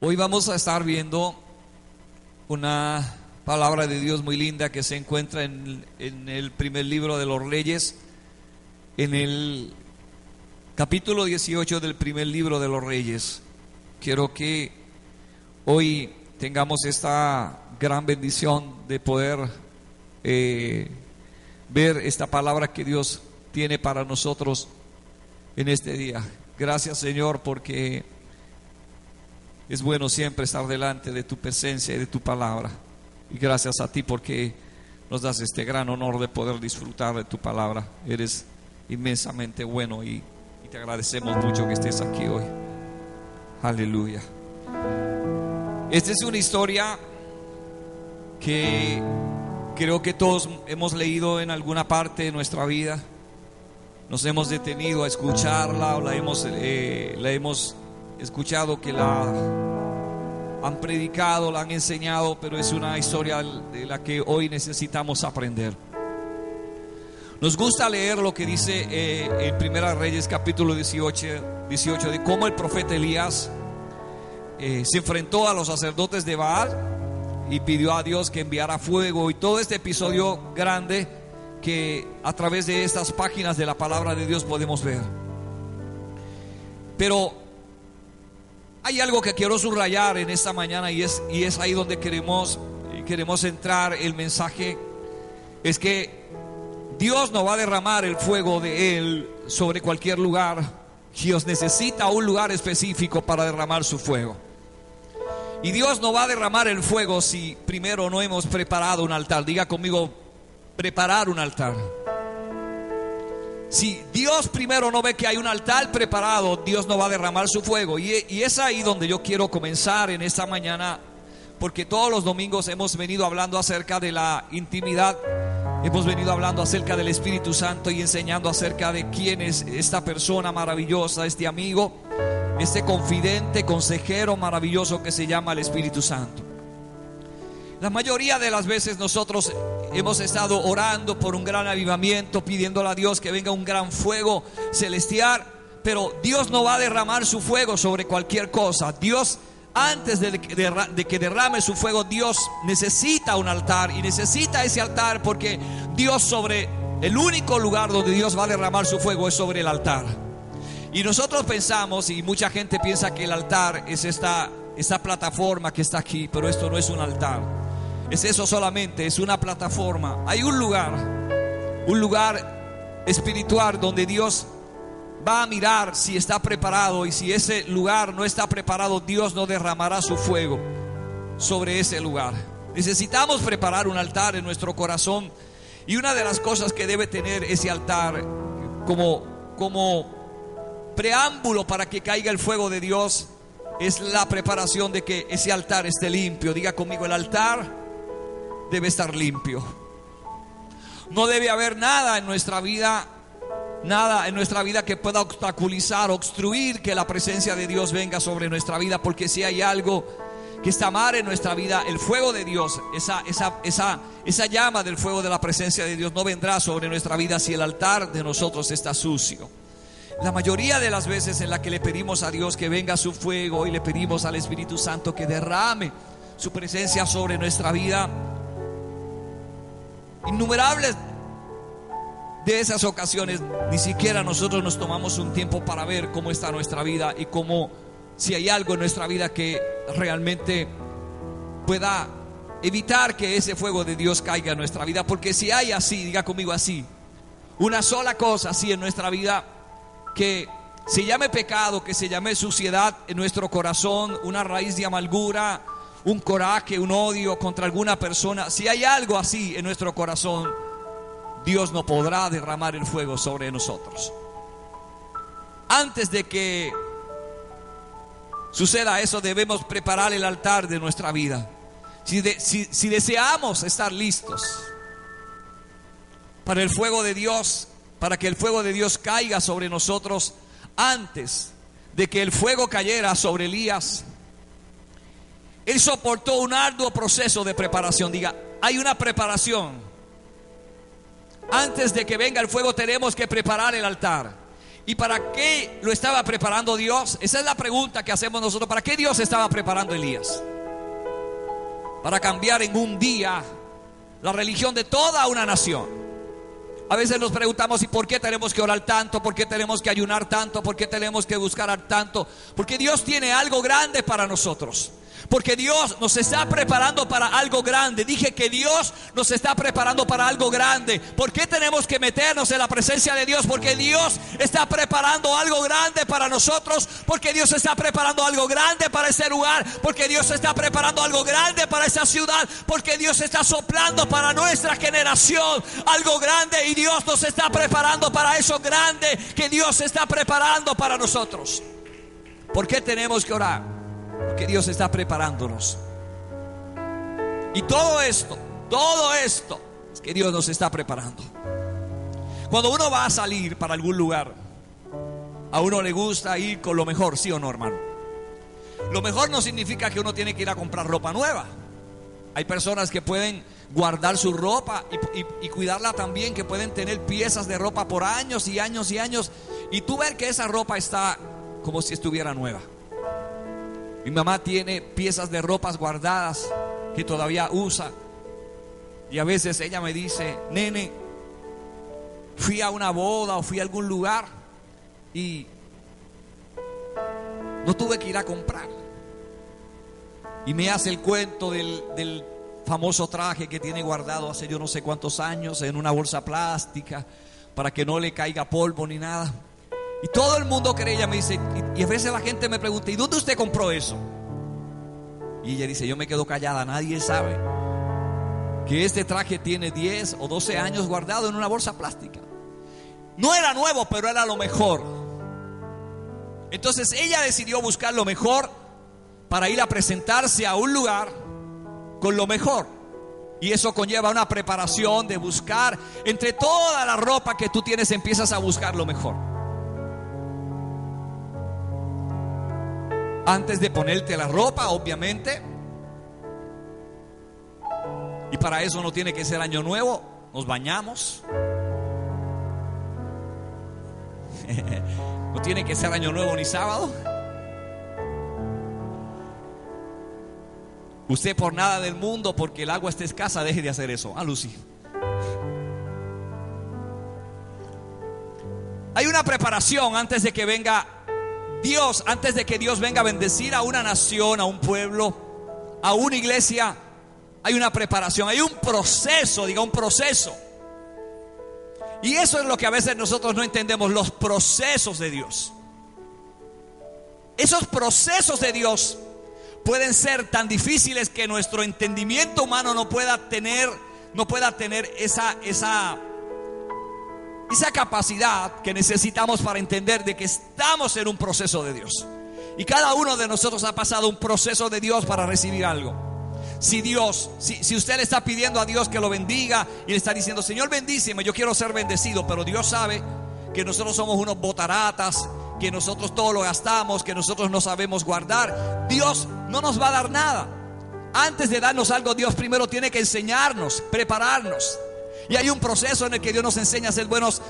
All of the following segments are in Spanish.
Hoy vamos a estar viendo una palabra de Dios muy linda que se encuentra en el primer libro de los Reyes, en el capítulo 18 del primer libro de los Reyes. Quiero que hoy tengamos esta gran bendición de poder ver esta palabra que Dios tiene para nosotros en este día. Gracias, Señor, porque es bueno siempre estar delante de tu presencia y de tu palabra. Y gracias a ti porque nos das este gran honor de poder disfrutar de tu palabra. Eres inmensamente bueno y te agradecemos mucho que estés aquí hoy. Aleluya. Esta es una historia que creo que todos hemos leído en alguna parte de nuestra vida. Nos hemos detenido a escucharla o la hemos escuchado, que la han predicado, la han enseñado, pero es una historia de la que hoy necesitamos aprender. Nos gusta leer lo que dice en Primera Reyes capítulo 18 de cómo el profeta Elías se enfrentó a los sacerdotes de Baal y pidió a Dios que enviara fuego, y todo este episodio grande que a través de estas páginas de la palabra de Dios podemos ver. Pero hay algo que quiero subrayar en esta mañana y es ahí donde queremos entrar el mensaje. Es que Dios no va a derramar el fuego de Él sobre cualquier lugar. Dios necesita un lugar específico para derramar su fuego. Y Dios no va a derramar el fuego si primero no hemos preparado un altar. Diga conmigo, preparar un altar. Si Dios primero no ve que hay un altar preparado, Dios no va a derramar su fuego. Y es ahí donde yo quiero comenzar en esta mañana, porque todos los domingos hemos venido hablando acerca de la intimidad. Hemos venido hablando acerca del Espíritu Santo y enseñando acerca de quién es esta persona maravillosa, este amigo, este confidente, consejero maravilloso que se llama el Espíritu Santo. La mayoría de las veces nosotros hemos estado orando por un gran avivamiento, pidiéndole a Dios que venga un gran fuego celestial, pero Dios no va a derramar su fuego sobre cualquier cosa. Dios, antes de que derrame su fuego, Dios necesita un altar, y necesita ese altar porque Dios, sobre el único lugar donde Dios va a derramar su fuego es sobre el altar. Y nosotros pensamos, y mucha gente piensa, que el altar es esta plataforma que está aquí, pero esto no es un altar. Es eso solamente, es una plataforma. Hay un lugar espiritual donde Dios va a mirar si está preparado, y si ese lugar no está preparado, Dios no derramará su fuego sobre ese lugar. Necesitamos preparar un altar en nuestro corazón, y una de las cosas que debe tener ese altar como preámbulo para que caiga el fuego de Dios es la preparación de que ese altar esté limpio. Diga conmigo, el altar debe estar limpio. No debe haber nada en nuestra vida que pueda obstaculizar, obstruir que la presencia de Dios venga sobre nuestra vida, porque si hay algo que está mal en nuestra vida, el fuego de Dios, esa llama del fuego de la presencia de Dios no vendrá sobre nuestra vida si el altar de nosotros está sucio. La mayoría de las veces en la que le pedimos a Dios que venga su fuego y le pedimos al Espíritu Santo que derrame su presencia sobre nuestra vida, innumerables de esas ocasiones ni siquiera nosotros nos tomamos un tiempo para ver cómo está nuestra vida y cómo, si hay algo en nuestra vida que realmente pueda evitar que ese fuego de Dios caiga en nuestra vida. Porque si hay así, diga conmigo así, una sola cosa así en nuestra vida, que se llame pecado, que se llame suciedad en nuestro corazón, una raíz de amargura, un coraje, un odio contra alguna persona, si hay algo así en nuestro corazón, Dios no podrá derramar el fuego sobre nosotros. Antes de que suceda eso, debemos preparar el altar de nuestra vida. Si deseamos estar listos para el fuego de Dios, para que el fuego de Dios caiga sobre nosotros, antes de que el fuego cayera sobre Elías, él soportó un arduo proceso de preparación. Diga, hay una preparación. Antes de que venga el fuego tenemos que preparar el altar. ¿Y para qué lo estaba preparando Dios? Esa es la pregunta que hacemos nosotros. ¿Para qué Dios estaba preparando a Elías? Para cambiar en un día la religión de toda una nación. A veces nos preguntamos, ¿y por qué tenemos que orar tanto? ¿Por qué tenemos que ayunar tanto? ¿Por qué tenemos que buscar tanto? Porque Dios tiene algo grande para nosotros. Porque Dios nos está preparando para algo grande. Dije que Dios nos está preparando para algo grande. ¿Por qué tenemos que meternos en la presencia de Dios? Porque Dios está preparando algo grande para nosotros. Porque Dios está preparando algo grande para ese lugar. Porque Dios está preparando algo grande para esa ciudad. Porque Dios está soplando para nuestra generación algo grande. Y Dios nos está preparando para eso grande que Dios está preparando para nosotros. ¿Por qué tenemos que orar? Porque Dios está preparándonos. Y todo esto es que Dios nos está preparando. Cuando uno va a salir para algún lugar, a uno le gusta ir con lo mejor, ¿sí o no, hermano? Lo mejor no significa que uno tiene que ir a comprar ropa nueva. Hay personas que pueden guardar su ropa y cuidarla también, que pueden tener piezas de ropa por años y años y años, y tú ves que esa ropa está como si estuviera nueva. Mi mamá tiene piezas de ropas guardadas que todavía usa. Y a veces ella me dice: nene, fui a una boda o fui a algún lugar y no tuve que ir a comprar. Y me hace el cuento del famoso traje que tiene guardado hace yo no sé cuántos años en una bolsa plástica para que no le caiga polvo ni nada. Y todo el mundo cree, ella me dice, y a veces la gente me pregunta: ¿y dónde usted compró eso? Y ella dice: yo me quedo callada, nadie sabe que este traje tiene 10 o 12 años guardado en una bolsa plástica. No era nuevo, pero era lo mejor. Entonces ella decidió buscar lo mejor para ir a presentarse a un lugar con lo mejor. Y eso conlleva una preparación de buscar. Entre toda la ropa que tú tienes, empiezas a buscar lo mejor. Antes de ponerte la ropa, obviamente. Y para eso no tiene que ser año nuevo. Nos bañamos. No tiene que ser año nuevo ni sábado. Usted por nada del mundo, porque el agua está escasa, deje de hacer eso. Lucy. Hay una preparación antes de que venga Dios, antes de que Dios venga a bendecir a una nación, a un pueblo, a una iglesia. Hay una preparación, hay un proceso, diga un proceso. Y eso es lo que a veces nosotros no entendemos, los procesos de Dios. Esos procesos de Dios pueden ser tan difíciles que nuestro entendimiento humano no pueda tener esa capacidad que necesitamos para entender de que estamos en un proceso de Dios. Y cada uno de nosotros ha pasado un proceso de Dios para recibir algo. Si usted le está pidiendo a Dios que lo bendiga y le está diciendo: Señor, bendíceme, yo quiero ser bendecido, pero Dios sabe que nosotros somos unos botaratas, que nosotros todo lo gastamos, que nosotros no sabemos guardar, Dios no nos va a dar nada. Antes de darnos algo, Dios primero tiene que enseñarnos, prepararnos. Y hay un proceso en el que Dios nos enseña a ser buenos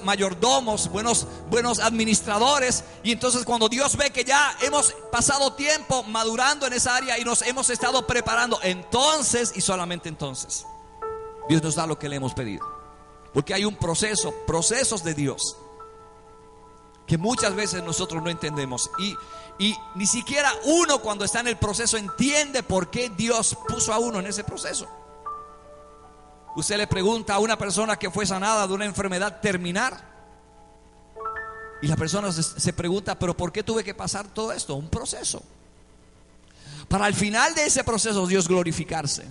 mayordomos, buenos administradores. Y entonces cuando Dios ve que ya hemos pasado tiempo madurando en esa área y nos hemos estado preparando, entonces y solamente entonces Dios nos da lo que le hemos pedido. Porque hay un procesos de Dios que muchas veces nosotros no entendemos. Y ni siquiera uno, cuando está en el proceso, entiende por qué Dios puso a uno en ese proceso. Usted le pregunta a una persona que fue sanada de una enfermedad terminal, y la persona se pregunta: ¿pero por qué tuve que pasar todo esto? Un proceso. Para al final de ese proceso Dios glorificarse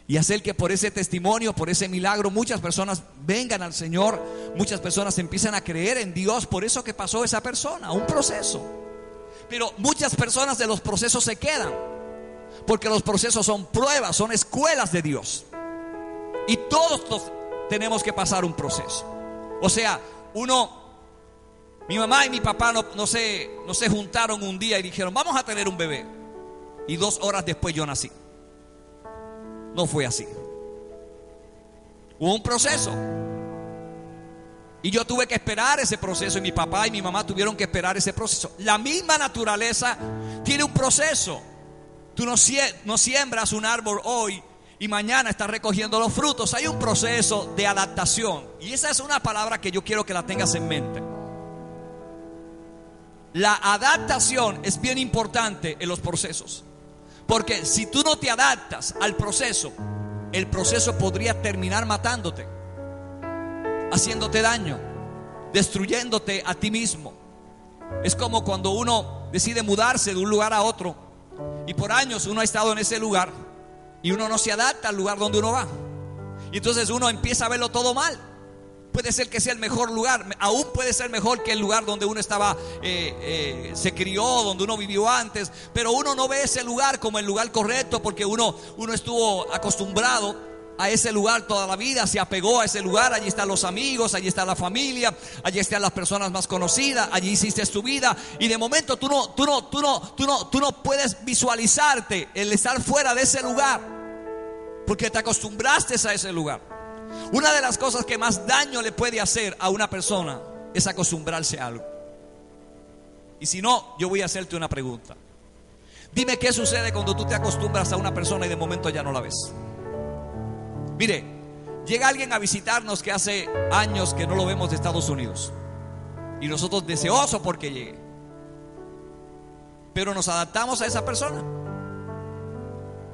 y hacer que por ese testimonio, por ese milagro, muchas personas vengan al Señor, muchas personas empiezan a creer en Dios por eso que pasó esa persona, un proceso. Pero muchas personas de los procesos se quedan, porque los procesos son pruebas, son escuelas de Dios. Y todos tenemos que pasar un proceso. O sea, mi mamá y mi papá no se juntaron un día y dijeron: vamos a tener un bebé, y 2 horas después yo nací. No fue así. Hubo un proceso. Y yo tuve que esperar ese proceso, y mi papá y mi mamá tuvieron que esperar ese proceso. La misma naturaleza tiene un proceso. Tú no siembras un árbol hoy y mañana estás recogiendo los frutos. Hay un proceso de adaptación. Y esa es una palabra que yo quiero que la tengas en mente. La adaptación es bien importante en los procesos. Porque si tú no te adaptas al proceso, el proceso podría terminar matándote, haciéndote daño, destruyéndote a ti mismo. Es como cuando uno decide mudarse de un lugar a otro y por años uno ha estado en ese lugar y uno no se adapta al lugar donde uno va, y entonces uno empieza a verlo todo mal. Puede ser que sea el mejor lugar, aún puede ser mejor que el lugar donde uno estaba, se crió, donde uno vivió antes, pero uno no ve ese lugar como el lugar correcto, porque uno estuvo acostumbrado a ese lugar toda la vida, se apegó a ese lugar. Allí están los amigos, allí está la familia, allí están las personas más conocidas, allí hiciste tu vida, y de momento tú no puedes visualizarte el estar fuera de ese lugar, porque te acostumbraste a ese lugar. Una de las cosas que más daño le puede hacer a una persona es acostumbrarse a algo. Y si no, yo voy a hacerte una pregunta. Dime qué sucede cuando tú te acostumbras a una persona y de momento ya no la ves. Mire, llega alguien a visitarnos que hace años que no lo vemos de Estados Unidos, y nosotros deseosos porque llegue, pero nos adaptamos a esa persona.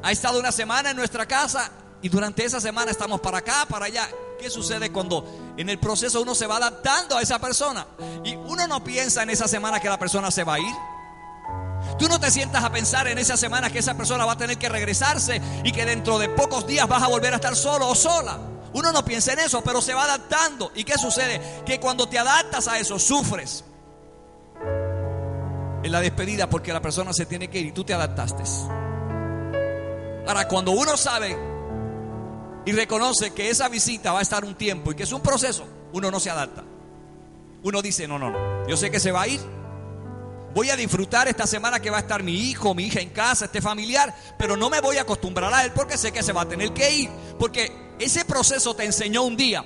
Ha estado una semana en nuestra casa y durante esa semana estamos para acá, para allá. ¿Qué sucede cuando en el proceso uno se va adaptando a esa persona? Y uno no piensa en esa semana que la persona se va a ir. Tú no te sientas a pensar en esa semana que esa persona va a tener que regresarse y que dentro de pocos días vas a volver a estar solo o sola. Uno no piensa en eso, pero se va adaptando. ¿Y qué sucede? Que cuando te adaptas a eso, sufres en la despedida, porque la persona se tiene que ir y tú te adaptaste. Ahora, cuando uno sabe y reconoce que esa visita va a estar un tiempo y que es un proceso, uno no se adapta. Uno dice, no, yo sé que se va a ir. Voy a disfrutar esta semana que va a estar mi hijo, mi hija en casa, este familiar, pero no me voy a acostumbrar a él porque sé que se va a tener que ir. Porque ese proceso te enseñó un día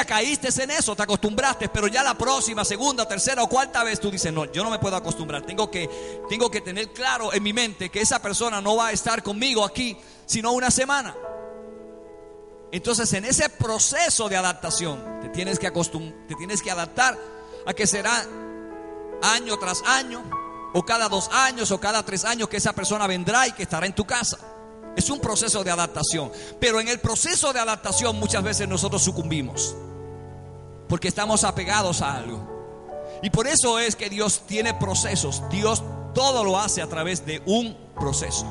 caíste en eso, te acostumbraste, pero ya la próxima, segunda, tercera o cuarta vez tú dices, no, yo no me puedo acostumbrar. Tengo que tener claro en mi mente que esa persona no va a estar conmigo aquí sino una semana. Entonces, en ese proceso de adaptación te tienes que adaptar a que será año tras año, o cada 2 años, o cada 3 años que esa persona vendrá y que estará en tu casa. Es un proceso de adaptación. Pero en el proceso de adaptación muchas veces nosotros sucumbimos, porque estamos apegados a algo. Y por eso es que Dios tiene procesos. Dios todo lo hace a través de un proceso.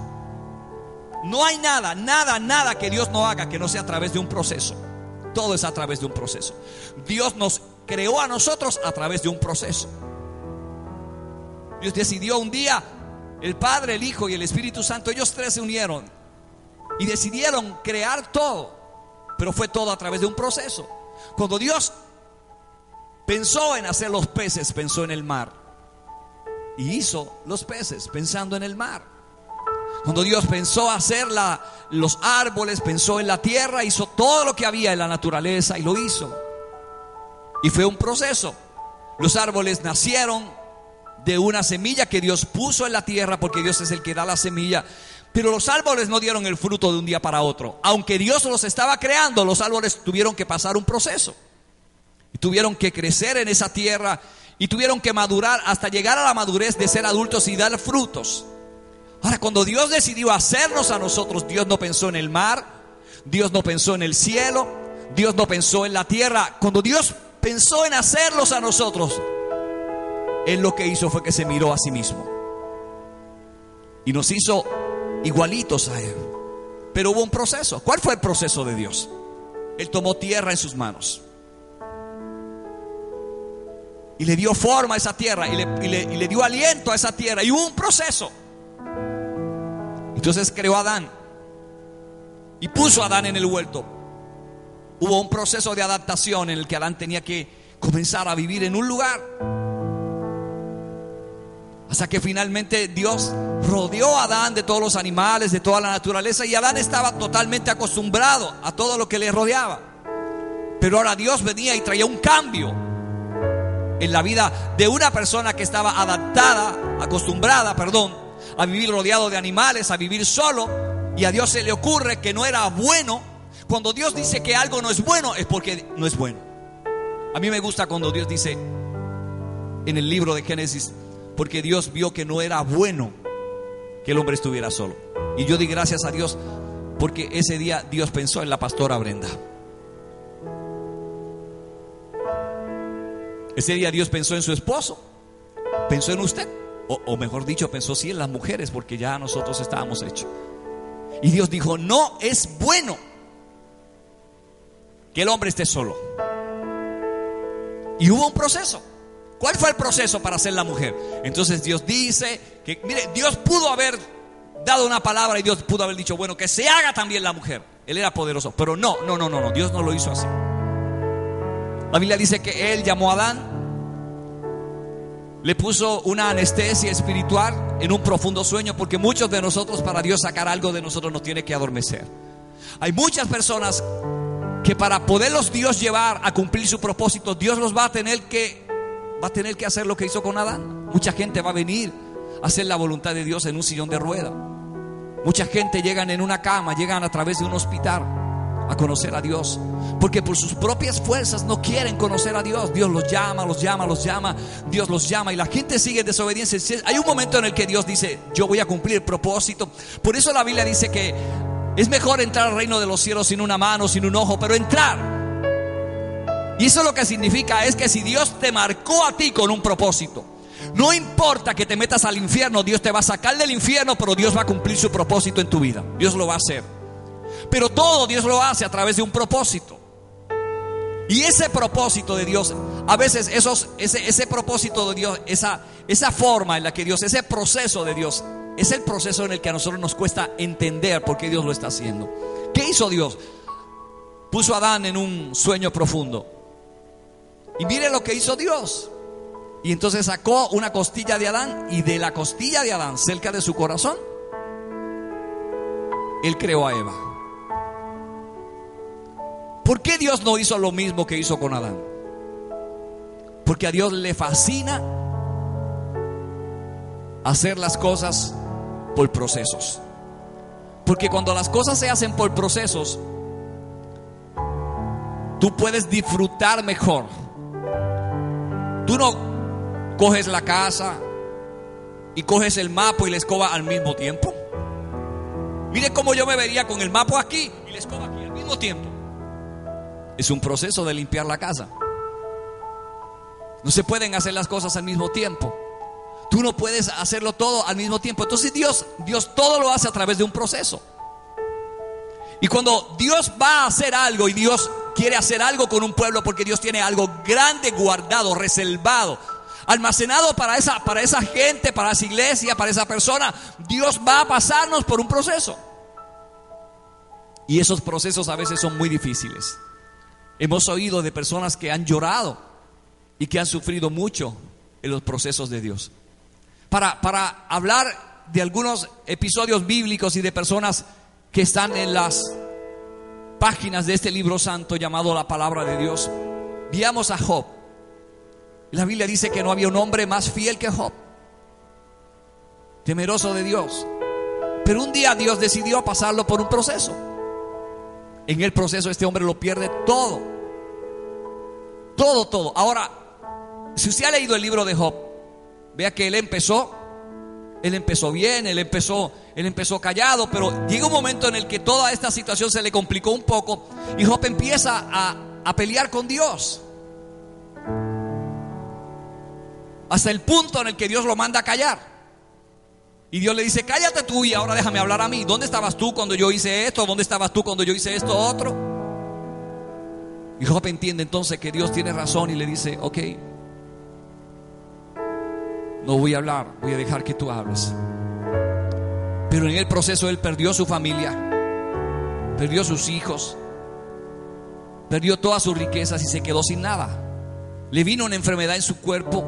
No hay nada que Dios no haga que no sea a través de un proceso. Todo es a través de un proceso. Dios nos creó a nosotros a través de un proceso. Dios decidió un día, el Padre, el Hijo y el Espíritu Santo, ellos 3 se unieron y decidieron crear todo, pero fue todo a través de un proceso. Cuando Dios pensó en hacer los peces, pensó en el mar, y hizo los peces pensando en el mar. Cuando Dios pensó hacer los árboles, pensó en la tierra, hizo todo lo que había en la naturaleza y lo hizo. Y fue un proceso. Los árboles nacieron de una semilla que Dios puso en la tierra, porque Dios es el que da la semilla. Pero los árboles no dieron el fruto de un día para otro. Aunque Dios los estaba creando, los árboles tuvieron que pasar un proceso. Y tuvieron que crecer en esa tierra y tuvieron que madurar hasta llegar a la madurez de ser adultos y dar frutos. Ahora, cuando Dios decidió hacernos a nosotros, Dios no pensó en el mar, Dios no pensó en el cielo, Dios no pensó en la tierra. Cuando Dios pensó en hacerlos a nosotros, Él lo que hizo fue que se miró a sí mismo y nos hizo igualitos a Él. Pero hubo un proceso. ¿Cuál fue el proceso de Dios? Él tomó tierra en sus manos y le dio forma a esa tierra y le dio aliento a esa tierra, y hubo un proceso. Entonces creó a Adán y puso a Adán en el huerto. Hubo un proceso de adaptación en el que Adán tenía que comenzar a vivir en un lugar, hasta que finalmente Dios rodeó a Adán de todos los animales, de toda la naturaleza, y Adán estaba totalmente acostumbrado a todo lo que le rodeaba. Pero ahora Dios venía y traía un cambio en la vida de una persona que estaba acostumbrada, a vivir rodeado de animales, a vivir solo. Y a Dios se le ocurre que no era bueno. Cuando Dios dice que algo no es bueno, es porque no es bueno. A mí me gusta cuando Dios dice en el libro de Génesis, porque Dios vio que no era bueno que el hombre estuviera solo. Y yo di gracias a Dios porque ese día Dios pensó en la pastora Brenda. Ese día Dios pensó en su esposo, pensó en usted, o mejor dicho, pensó sí en las mujeres, porque ya nosotros estábamos hechos. Y Dios dijo: no es bueno que el hombre esté solo. Y hubo un proceso. ¿Cuál fue el proceso para hacer la mujer? Entonces Dios dice que, mire, Dios pudo haber dado una palabra y Dios pudo haber dicho, bueno, que se haga también la mujer. Él era poderoso, pero no, Dios no lo hizo así. La Biblia dice que Él llamó a Adán, le puso una anestesia espiritual en un profundo sueño, porque muchos de nosotros, para Dios sacar algo de nosotros, nos tiene que adormecer. Hay muchas personas que para poderlos Dios llevar a cumplir su propósito, Dios los va a tener que hacer lo que hizo con Adán. Mucha gente va a venir a hacer la voluntad de Dios en un sillón de rueda. Mucha gente llegan en una cama, llegan a través de un hospital a conocer a Dios, porque por sus propias fuerzas no quieren conocer a Dios. Dios los llama, Dios los llama, y la gente sigue en desobediencia. Hay un momento en el que Dios dice: yo voy a cumplir el propósito. Por eso la Biblia dice que es mejor entrar al reino de los cielos sin una mano, sin un ojo, pero entrar. Y eso lo que significa es que si Dios te marcó a ti con un propósito, no importa que te metas al infierno, Dios te va a sacar del infierno, pero Dios va a cumplir su propósito en tu vida. Dios lo va a hacer. Pero todo Dios lo hace a través de un propósito. Y ese propósito de Dios, a veces ese propósito de Dios, esa forma en la que Dios, ese proceso de Dios, es el proceso en el que a nosotros nos cuesta entender por qué Dios lo está haciendo. ¿Qué hizo Dios? Puso a Adán en un sueño profundo. Y mire lo que hizo Dios. Y entonces sacó una costilla de Adán, y de la costilla de Adán, cerca de su corazón, Él creó a Eva. ¿Por qué Dios no hizo lo mismo que hizo con Adán? Porque a Dios le fascina hacer las cosas por procesos. Porque cuando las cosas se hacen por procesos, tú puedes disfrutar mejor. Tú no coges la casa y coges el mapa y la escoba al mismo tiempo. Mire cómo yo me vería con el mapa aquí y la escoba aquí al mismo tiempo. Es un proceso de limpiar la casa. No se pueden hacer las cosas al mismo tiempo. Tú no puedes hacerlo todo al mismo tiempo. Entonces Dios todo lo hace a través de un proceso. Y cuando Dios va a hacer algo, y Dios quiere hacer algo con un pueblo, porque Dios tiene algo grande guardado, reservado, almacenado para esa gente, para esa iglesia, para esa persona, Dios va a pasarnos por un proceso. Y esos procesos a veces son muy difíciles. Hemos oído de personas que han llorado y que han sufrido mucho en los procesos de Dios. Para hablar de algunos episodios bíblicos y de personas que están en las páginas de este libro santo llamado la Palabra de Dios, veamos a Job. La Biblia dice que no había un hombre más fiel que Job, temeroso de Dios. Pero un día Dios decidió pasarlo por un proceso. En el proceso este hombre lo pierde todo. Ahora, si usted ha leído el libro de Job, vea que él empezó bien, él empezó callado, pero llega un momento en el que toda esta situación se le complicó un poco, y Job empieza a pelear con Dios, hasta el punto en el que Dios lo manda a callar. Y Dios le dice: cállate tú y ahora déjame hablar a mí. ¿Dónde estabas tú cuando yo hice esto? ¿Dónde estabas tú cuando yo hice esto otro? Y Job entiende entonces que Dios tiene razón y le dice: ok, no voy a hablar, voy a dejar que tú hables. Pero en el proceso él perdió su familia, perdió sus hijos, perdió todas sus riquezas y se quedó sin nada. Le vino una enfermedad en su cuerpo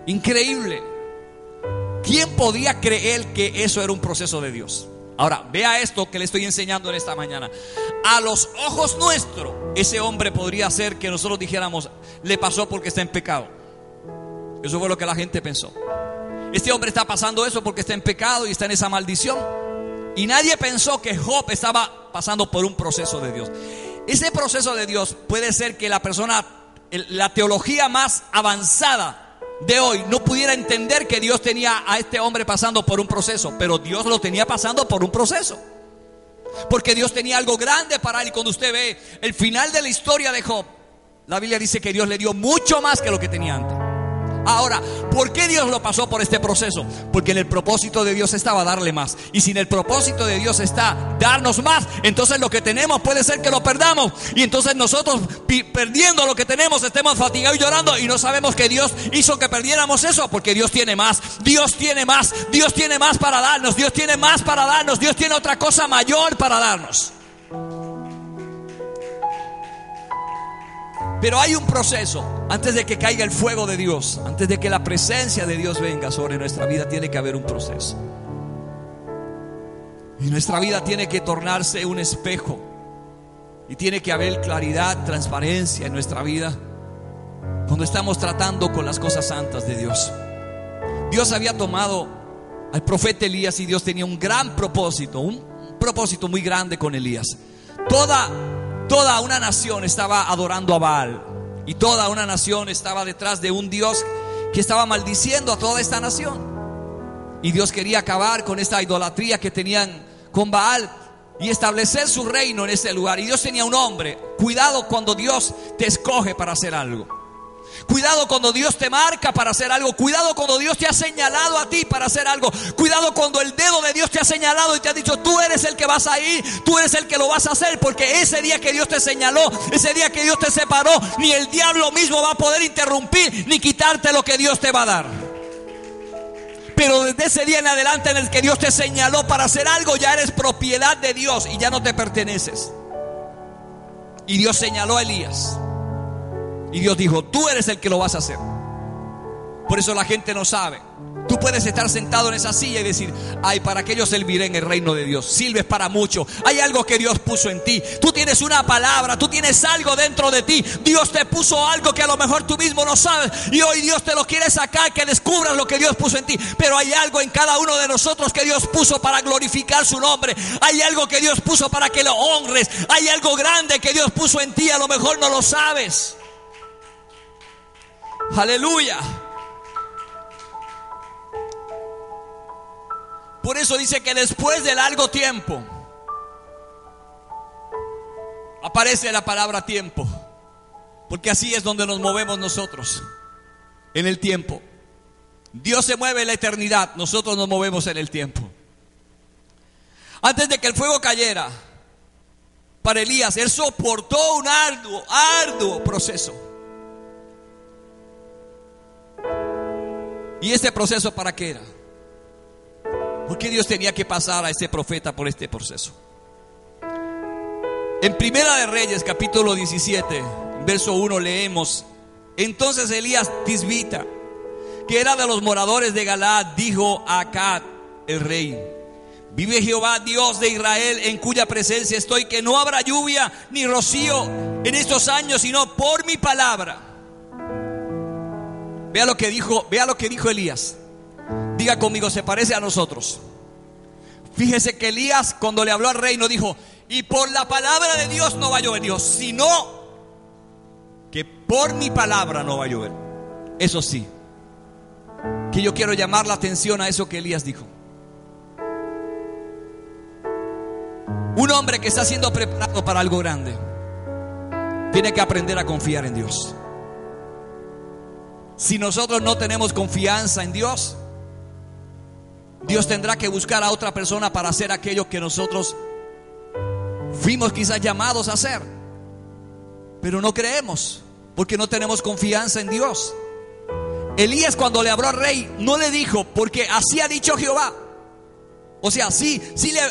increíble. ¿Quién podía creer que eso era un proceso de Dios? Ahora, vea esto que le estoy enseñando en esta mañana. A los ojos nuestros, ese hombre podría ser que nosotros dijéramos, le pasó porque está en pecado. Eso fue lo que la gente pensó. Este hombre está pasando eso porque está en pecado y está en esa maldición. Y nadie pensó que Job estaba pasando por un proceso de Dios. Ese proceso de Dios puede ser que la persona, la teología más avanzada de hoy no pudiera entender que Dios tenía a este hombre pasando por un proceso, pero Dios lo tenía pasando por un proceso, porque Dios tenía algo grande para él. Y cuando usted ve el final de la historia de Job, la Biblia dice que Dios le dio mucho más que lo que tenía antes. Ahora, ¿por qué Dios lo pasó por este proceso? Porque en el propósito de Dios estaba darle más. Y si en el propósito de Dios está darnos más, entonces lo que tenemos puede ser que lo perdamos. Y entonces nosotros, perdiendo lo que tenemos, estemos fatigados y llorando, y no sabemos que Dios hizo que perdiéramos eso, porque Dios tiene más. Dios tiene más. Dios tiene más para darnos. Dios tiene más para darnos. Dios tiene otra cosa mayor para darnos. Pero hay un proceso. Antes de que caiga el fuego de Dios, antes de que la presencia de Dios venga sobre nuestra vida, tiene que haber un proceso. Y nuestra vida tiene que tornarse un espejo. Y tiene que haber claridad, transparencia en nuestra vida cuando estamos tratando con las cosas santas de Dios. Dios había tomado al profeta Elías, y Dios tenía un gran propósito, un propósito muy grande con Elías. Toda una nación estaba adorando a Baal, y toda una nación estaba detrás de un Dios que estaba maldiciendo a toda esta nación. Y Dios quería acabar con esta idolatría que tenían con Baal y establecer su reino en ese lugar. Y Dios tenía un hombre. Cuidado cuando Dios te escoge para hacer algo. Cuidado cuando Dios te marca para hacer algo. Cuidado cuando Dios te ha señalado a ti para hacer algo. Cuidado cuando el dedo de Dios te ha señalado y te ha dicho: tú eres el que vas a ir, tú eres el que lo vas a hacer. Porque ese día que Dios te señaló, ese día que Dios te separó, ni el diablo mismo va a poder interrumpir ni quitarte lo que Dios te va a dar. Pero desde ese día en adelante en el que Dios te señaló para hacer algo, ya eres propiedad de Dios y ya no te perteneces. Y Dios señaló a Elías, y Dios dijo: tú eres el que lo vas a hacer. Por eso la gente no sabe. Tú puedes estar sentado en esa silla y decir: ay, ¿para qué yo serviré en el reino de Dios? Sirves para mucho. Hay algo que Dios puso en ti. Tú tienes una palabra, tú tienes algo dentro de ti. Dios te puso algo que a lo mejor tú mismo no sabes, y hoy Dios te lo quiere sacar, que descubras lo que Dios puso en ti. Pero hay algo en cada uno de nosotros que Dios puso para glorificar su nombre. Hay algo que Dios puso para que lo honres. Hay algo grande que Dios puso en ti, a lo mejor no lo sabes. Aleluya. Por eso dice que después de largo tiempo aparece la palabra tiempo, porque así es donde nos movemos nosotros, en el tiempo. Dios se mueve en la eternidad, nosotros nos movemos en el tiempo. Antes de que el fuego cayera para Elías, él soportó un arduo proceso. ¿Y este proceso para qué era? ¿Por qué Dios tenía que pasar a este profeta por este proceso? En Primera de Reyes, capítulo 17, verso 1, leemos: entonces Elías Tisbita, que era de los moradores de Galaad, dijo a Acab el rey: vive Jehová, Dios de Israel, en cuya presencia estoy, que no habrá lluvia ni rocío en estos años, sino por mi palabra. Vea lo que dijo Elías. Diga conmigo, se parece a nosotros. Fíjese que Elías, cuando le habló al rey, no dijo: y por la palabra de Dios no va a llover, Dios, sino que por mi palabra no va a llover. Eso sí, que yo quiero llamar la atención a eso que Elías dijo. Un hombre que está siendo preparado para algo grande tiene que aprender a confiar en Dios. Si nosotros no tenemos confianza en Dios, Dios tendrá que buscar a otra persona para hacer aquello que nosotros fuimos quizás llamados a hacer, pero no creemos porque no tenemos confianza en Dios. Elías, cuando le habló al rey, no le dijo: porque así ha dicho Jehová. O sea, sí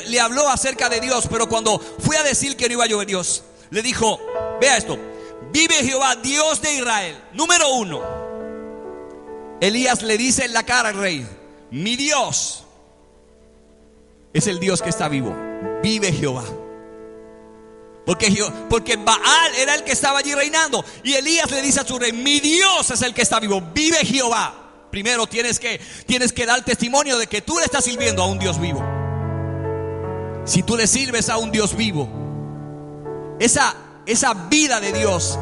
le habló acerca de Dios, pero cuando fue a decir que no iba a llover, Dios le dijo: vea esto, vive Jehová, Dios de Israel. Número 1, Elías le dice en la cara al rey: mi Dios es el Dios que está vivo. Vive Jehová. Porque Baal era el que estaba allí reinando. Y Elías le dice a su rey: mi Dios es el que está vivo. Vive Jehová. Primero tienes que dar testimonio de que tú le estás sirviendo a un Dios vivo. Si tú le sirves a un Dios vivo, esa vida de Dios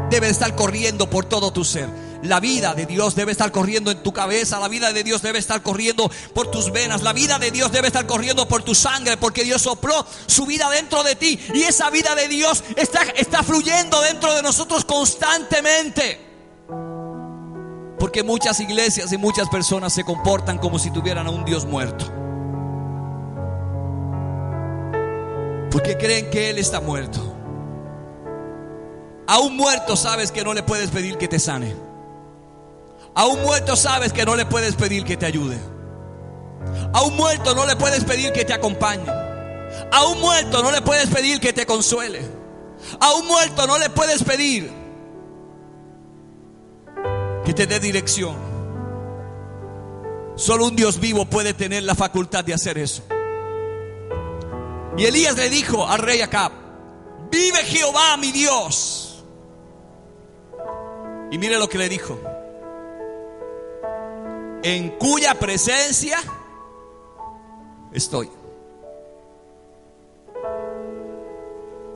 debe estar corriendo por todo tu ser. La vida de Dios debe estar corriendo en tu cabeza. La vida de Dios debe estar corriendo por tus venas. La vida de Dios debe estar corriendo por tu sangre, porque Dios sopló su vida dentro de ti. Y esa vida de Dios está fluyendo dentro de nosotros constantemente. Porque muchas iglesias y muchas personas se comportan como si tuvieran a un Dios muerto, porque creen que Él está muerto. A un muerto sabes que no le puedes pedir que te sane. A un muerto sabes que no le puedes pedir que te ayude. A un muerto no le puedes pedir que te acompañe. A un muerto no le puedes pedir que te consuele. A un muerto no le puedes pedir que te dé dirección. Solo un Dios vivo puede tener la facultad de hacer eso. Y Elías le dijo al rey Acab: vive Jehová mi Dios. Y mire lo que le dijo: en cuya presencia estoy.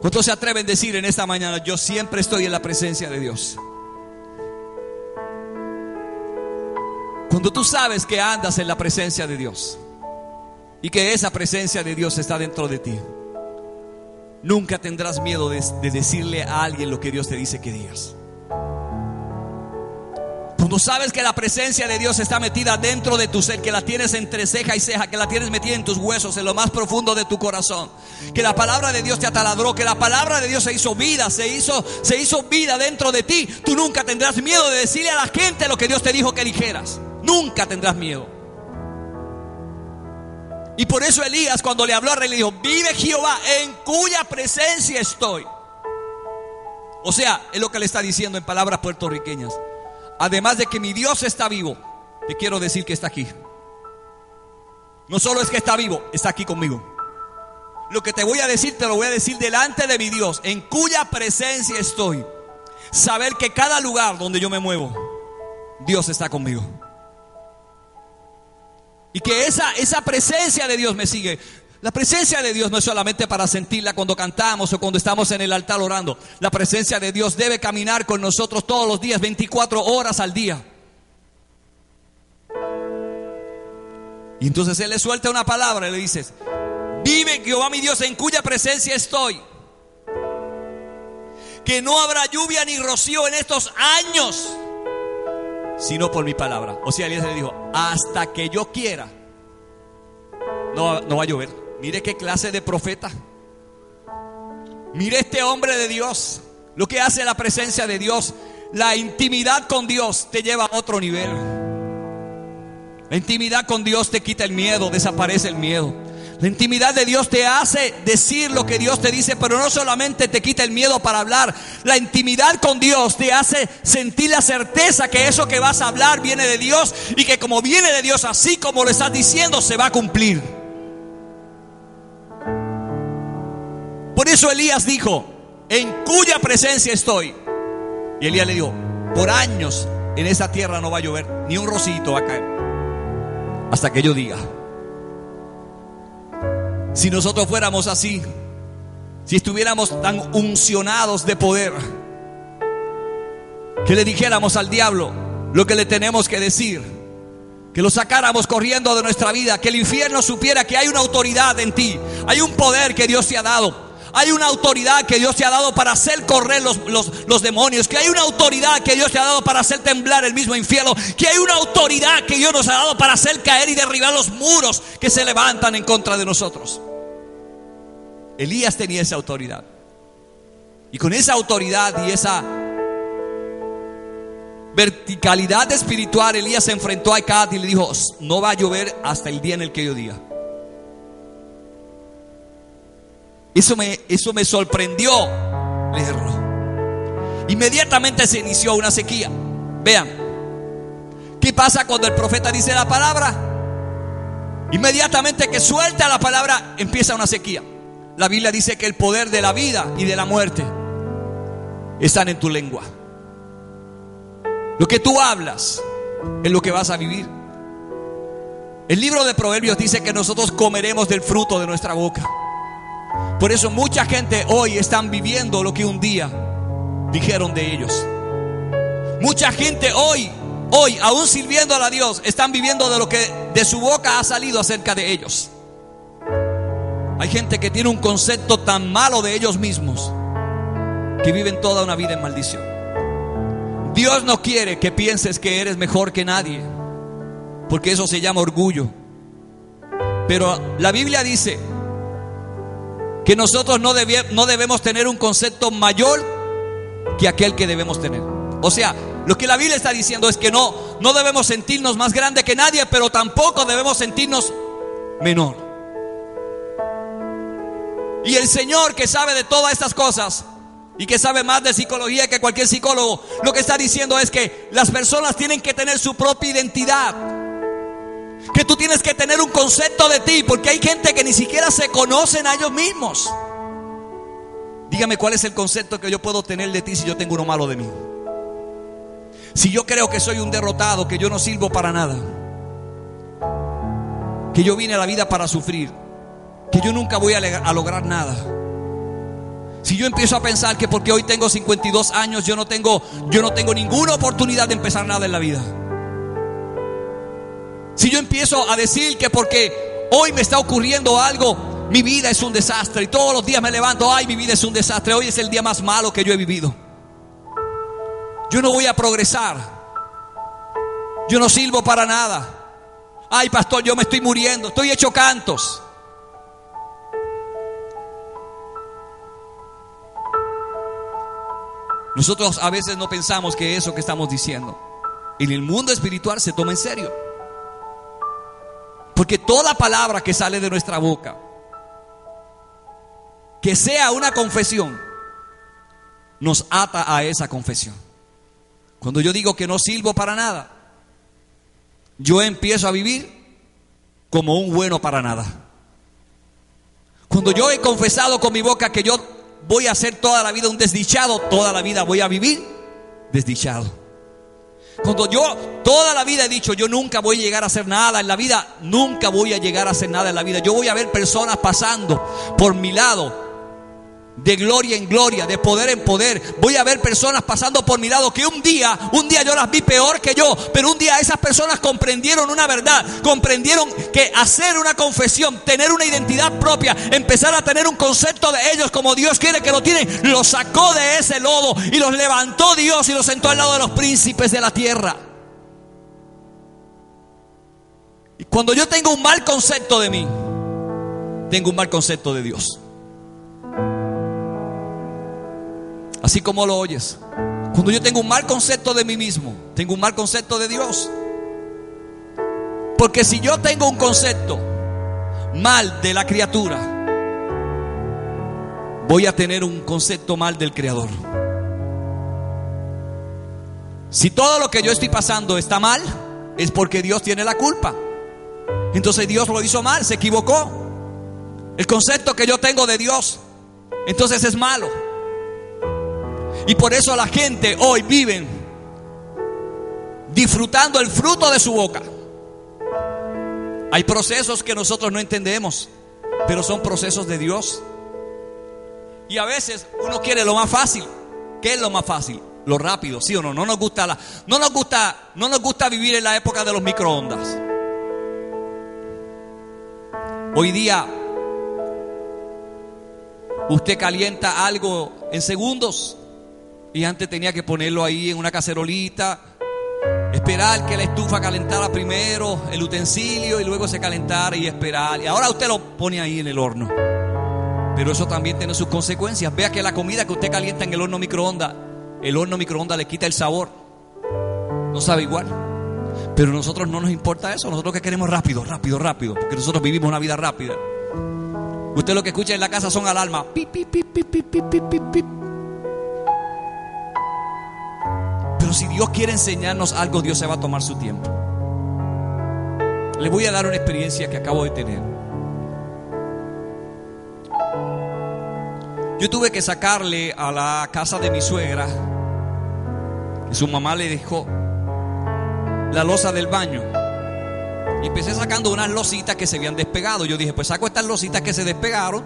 ¿Cuántos se atreven a decir en esta mañana: yo siempre estoy en la presencia de Dios? Cuando tú sabes que andas en la presencia de Dios y que esa presencia de Dios está dentro de ti, nunca tendrás miedo de decirle a alguien lo que Dios te dice que digas. Cuando sabes que la presencia de Dios está metida dentro de tu ser, que la tienes entre ceja y ceja, que la tienes metida en tus huesos, en lo más profundo de tu corazón, que la palabra de Dios te ataladró, que la palabra de Dios se hizo vida, se hizo vida dentro de ti, tú nunca tendrás miedo de decirle a la gente lo que Dios te dijo que dijeras. Nunca tendrás miedo. Y por eso Elías, cuando le habló al rey, le dijo: vive Jehová, en cuya presencia estoy. O sea, es lo que le está diciendo en palabras puertorriqueñas: además de que mi Dios está vivo, te quiero decir que está aquí. No solo es que está vivo, está aquí conmigo. Lo que te voy a decir, te lo voy a decir delante de mi Dios, en cuya presencia estoy. Saber que cada lugar donde yo me muevo, Dios está conmigo. Y que esa presencia de Dios me sigue. La presencia de Dios no es solamente para sentirla cuando cantamos o cuando estamos en el altar orando. La presencia de Dios debe caminar con nosotros todos los días, 24 horas al día. Y entonces Él le suelta una palabra y le dice: vive Jehová mi Dios, en cuya presencia estoy. Que no habrá lluvia ni rocío en estos años, sino por mi palabra. O sea, Elías le dijo: hasta que yo quiera, no va a llover. Mire qué clase de profeta. Mire este hombre de Dios, lo que hace la presencia de Dios. La intimidad con Dios te lleva a otro nivel. La intimidad con Dios te quita el miedo, desaparece el miedo. La intimidad de Dios te hace decir lo que Dios te dice, pero no solamente te quita el miedo para hablar. La intimidad con Dios te hace sentir la certeza que eso que vas a hablar viene de Dios, y que como viene de Dios, así como lo estás diciendo, se va a cumplir. Por eso Elías dijo: en cuya presencia estoy. Y Elías le dijo: por años en esa tierra no va a llover, ni un rocito va a caer, hasta que yo diga. Si nosotros fuéramos así, si estuviéramos tan uncionados de poder, que le dijéramos al diablo lo que le tenemos que decir, que lo sacáramos corriendo de nuestra vida, que el infierno supiera que hay una autoridad en ti, hay un poder que Dios te ha dado, hay una autoridad que Dios te ha dado para hacer correr los demonios, que hay una autoridad que Dios te ha dado para hacer temblar el mismo infierno, que hay una autoridad que Dios nos ha dado para hacer caer y derribar los muros que se levantan en contra de nosotros. Elías tenía esa autoridad, y con esa autoridad y esa verticalidad espiritual, Elías se enfrentó a Acab y le dijo: no va a llover hasta el día en el que yo diga. Eso me sorprendió leerlo. Inmediatamente se inició una sequía. Vean, ¿qué pasa cuando el profeta dice la palabra? Inmediatamente que suelta la palabra, empieza una sequía. La Biblia dice que el poder de la vida y de la muerte están en tu lengua. Lo que tú hablas es lo que vas a vivir. El libro de Proverbios dice que nosotros comeremos del fruto de nuestra boca. Por eso mucha gente hoy están viviendo lo que un día dijeron de ellos. Mucha gente hoy, aún sirviendo a Dios, están viviendo de lo que de su boca ha salido acerca de ellos. Hay gente que tiene un concepto tan malo de ellos mismos que viven toda una vida en maldición. Dios no quiere que pienses que eres mejor que nadie, porque eso se llama orgullo. Pero la Biblia dice que nosotros no debemos tener un concepto mayor que aquel que debemos tener. O sea, lo que la Biblia está diciendo es que no debemos sentirnos más grande que nadie, pero tampoco debemos sentirnos menor. Y el Señor, que sabe de todas estas cosas y que sabe más de psicología que cualquier psicólogo, lo que está diciendo es que las personas tienen que tener su propia identidad, que tú tienes que tener un concepto de ti, porque hay gente que ni siquiera se conocen a ellos mismos. Dígame, ¿cuál es el concepto que yo puedo tener de ti si yo tengo uno malo de mí? Si yo creo que soy un derrotado, que yo no sirvo para nada, que yo vine a la vida para sufrir, que yo nunca voy a lograr nada. Si yo empiezo a pensar que porque hoy tengo 52 años yo no tengo ninguna oportunidad de empezar nada en la vida. Si yo empiezo a decir que porque hoy me está ocurriendo algo, mi vida es un desastre, y todos los días me levanto, ay, mi vida es un desastre, hoy es el día más malo que yo he vivido, yo no voy a progresar, yo no sirvo para nada. Ay, pastor, yo me estoy muriendo, estoy hecho cantos. Nosotros a veces no pensamos que eso que estamos diciendo en el mundo espiritual se toma en serio, porque toda palabra que sale de nuestra boca, que sea una confesión, nos ata a esa confesión. Cuando yo digo que no sirvo para nada, yo empiezo a vivir como un bueno para nada. Cuando yo he confesado con mi boca que yo voy a ser toda la vida un desdichado, toda la vida voy a vivir desdichado. Cuando yo toda la vida he dicho yo nunca voy a llegar a hacer nada en la vida, nunca voy a llegar a hacer nada en la vida. Yo voy a ver personas pasando por mi lado, de gloria en gloria, de poder en poder. Voy a ver personas pasando por mi lado que un día yo las vi peor que yo, pero un día esas personas comprendieron una verdad, comprendieron que hacer una confesión, tener una identidad propia, empezar a tener un concepto de ellos como Dios quiere que lo tienen, los sacó de ese lodo y los levantó Dios y los sentó al lado de los príncipes de la tierra. Y cuando yo tengo un mal concepto de mí, tengo un mal concepto de Dios. Así como lo oyes, cuando yo tengo un mal concepto de mí mismo, tengo un mal concepto de Dios. Porque si yo tengo un concepto mal de la criatura, voy a tener un concepto mal del Creador. Si todo lo que yo estoy pasando está mal, es porque Dios tiene la culpa. Entonces Dios lo hizo mal, se equivocó. El concepto que yo tengo de Dios, entonces es malo. Y por eso la gente hoy viven disfrutando el fruto de su boca. Hay procesos que nosotros no entendemos, pero son procesos de Dios. Y a veces uno quiere lo más fácil. ¿Qué es lo más fácil? Lo rápido, ¿sí o no? No nos gusta vivir en la época de los microondas. Hoy día usted calienta algo en segundos. Y antes tenía que ponerlo ahí en una cacerolita, esperar que la estufa calentara primero el utensilio y luego se calentara y esperar. Y ahora usted lo pone ahí en el horno. Pero eso también tiene sus consecuencias. Vea que la comida que usted calienta en el horno microondas le quita el sabor. No sabe igual. Pero a nosotros no nos importa eso. Nosotros que queremos rápido, porque nosotros vivimos una vida rápida. Usted lo que escucha en la casa son alarmas. Pip, pip, pip, pip, pip, pip, pip, pip, pip. Pero si Dios quiere enseñarnos algo, Dios se va a tomar su tiempo. Les voy a dar una experiencia que acabo de tener. Yo tuve que sacarle a la casa de mi suegra, que su mamá le dejó, la losa del baño. Y empecé sacando unas lositas que se habían despegado. Yo dije, pues saco estas lositas que se despegaron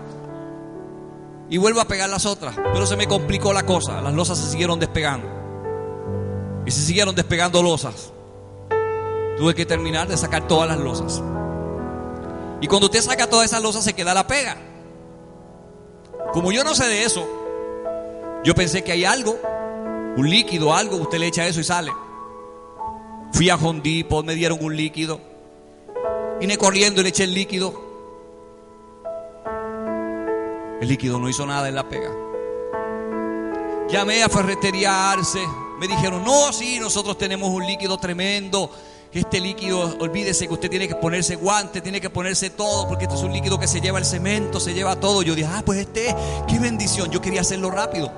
y vuelvo a pegar las otras. Pero se me complicó la cosa. Las losas se siguieron despegando. Y se siguieron despegando losas. Tuve que terminar de sacar todas las losas. Y cuando usted saca todas esas losas se queda la pega. Como yo no sé de eso, yo pensé que hay algo, un líquido, algo, usted le echa eso y sale. Fui a Home Depot, me dieron un líquido. Vine corriendo y le eché el líquido. El líquido no hizo nada en la pega. Llamé a Ferretería Arce. Me dijeron, no, sí, nosotros tenemos un líquido tremendo. Este líquido, olvídese que usted tiene que ponerse guantes, tiene que ponerse todo, porque este es un líquido que se lleva el cemento, se lleva todo. Yo dije, pues qué bendición. Yo quería hacerlo rápido.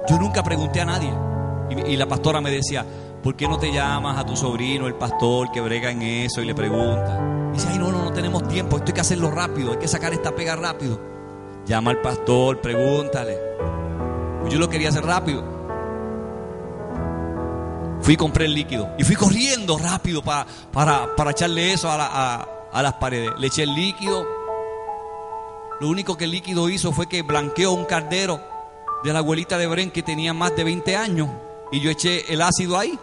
Yo nunca pregunté a nadie. Y la pastora me decía, ¿por qué no te llamas a tu sobrino, el pastor, que brega en eso, y le pregunta? Y dice, no tenemos tiempo, esto hay que hacerlo rápido, hay que sacar esta pega rápido. Llama al pastor, pregúntale. Pues yo lo quería hacer rápido. Fui y compré el líquido. Y fui corriendo rápido para echarle eso a las paredes. Le eché el líquido. Lo único que el líquido hizo fue que blanqueó un caldero de la abuelita de Bren que tenía más de 20 años. Y yo eché el ácido ahí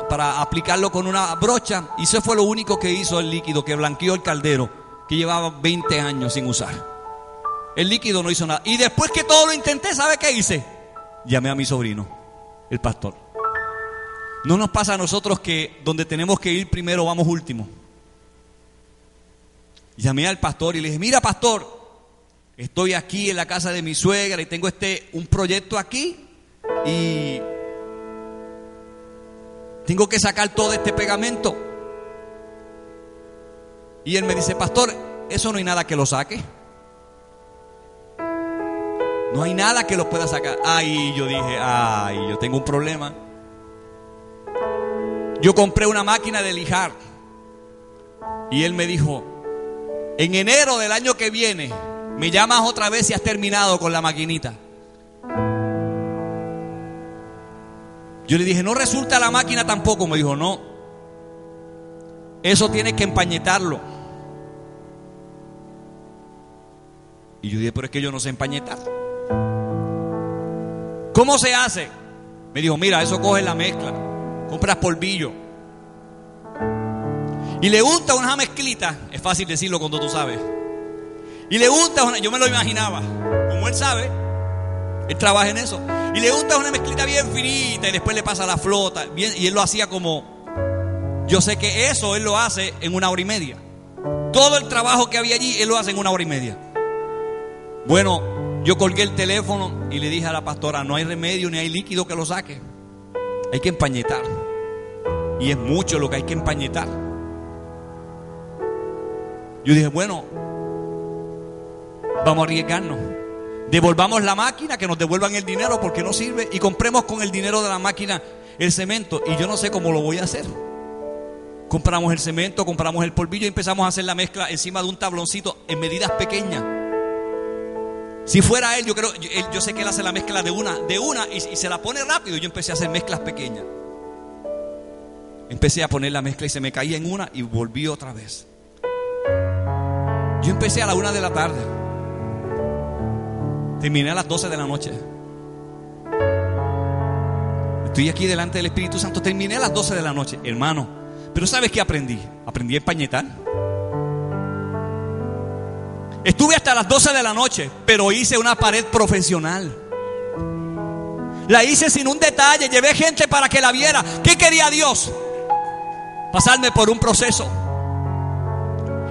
para aplicarlo con una brocha. Y eso fue lo único que hizo el líquido, que blanqueó el caldero que llevaba 20 años sin usar. El líquido no hizo nada. Y después que todo lo intenté, ¿sabe qué hice? Llamé a mi sobrino, el pastor. No nos pasa a nosotros que donde tenemos que ir primero vamos último. Llamé al pastor y le dije, mira pastor, estoy aquí en la casa de mi suegra y tengo un proyecto aquí y tengo que sacar todo este pegamento. Y él me dice, pastor, eso no hay nada que lo saque. No hay nada que lo pueda sacar. Yo dije, yo tengo un problema. Yo compré una máquina de lijar. Y él me dijo, en enero del año que viene me llamas otra vez si has terminado con la maquinita. Yo le dije, no resulta la máquina tampoco. Me dijo, no, eso tienes que empañetarlo. Y yo dije, pero es que yo no sé empañetar. ¿Cómo se hace? Me dijo, mira, eso coge la mezcla, compras polvillo y le unta una mezclita. Es fácil decirlo cuando tú sabes. Y le unta yo me lo imaginaba, como él sabe, él trabaja en eso. Y le unta una mezclita bien finita y después le pasa la flota bien, y él lo hacía como, yo sé que eso él lo hace en 1 hora y media. Todo el trabajo que había allí él lo hace en 1 hora y media. Bueno, yo colgué el teléfono y le dije a la pastora, no hay remedio ni hay líquido que lo saque. Hay que empañetar. Y es mucho lo que hay que empañetar. Yo dije, bueno, vamos a arriesgarnos. Devolvamos la máquina, que nos devuelvan el dinero porque no sirve, y compremos con el dinero de la máquina el cemento. Y yo no sé cómo lo voy a hacer. Compramos el cemento, compramos el polvillo y empezamos a hacer la mezcla encima de un tabloncito en medidas pequeñas. Si fuera él, yo sé que él hace la mezcla de una y se la pone rápido. Yo empecé a hacer mezclas pequeñas. Empecé a poner la mezcla y se me caía en una y volví otra vez. Yo empecé a la 1 de la tarde. Terminé a las 12 de la noche. Estoy aquí delante del Espíritu Santo. Terminé a las 12 de la noche, hermano. Pero ¿sabes qué aprendí? Aprendí a empañetar. Estuve hasta las 12 de la noche, pero hice una pared profesional. La hice sin un detalle. Llevé gente para que la viera. ¿Qué quería Dios? Pasarme por un proceso.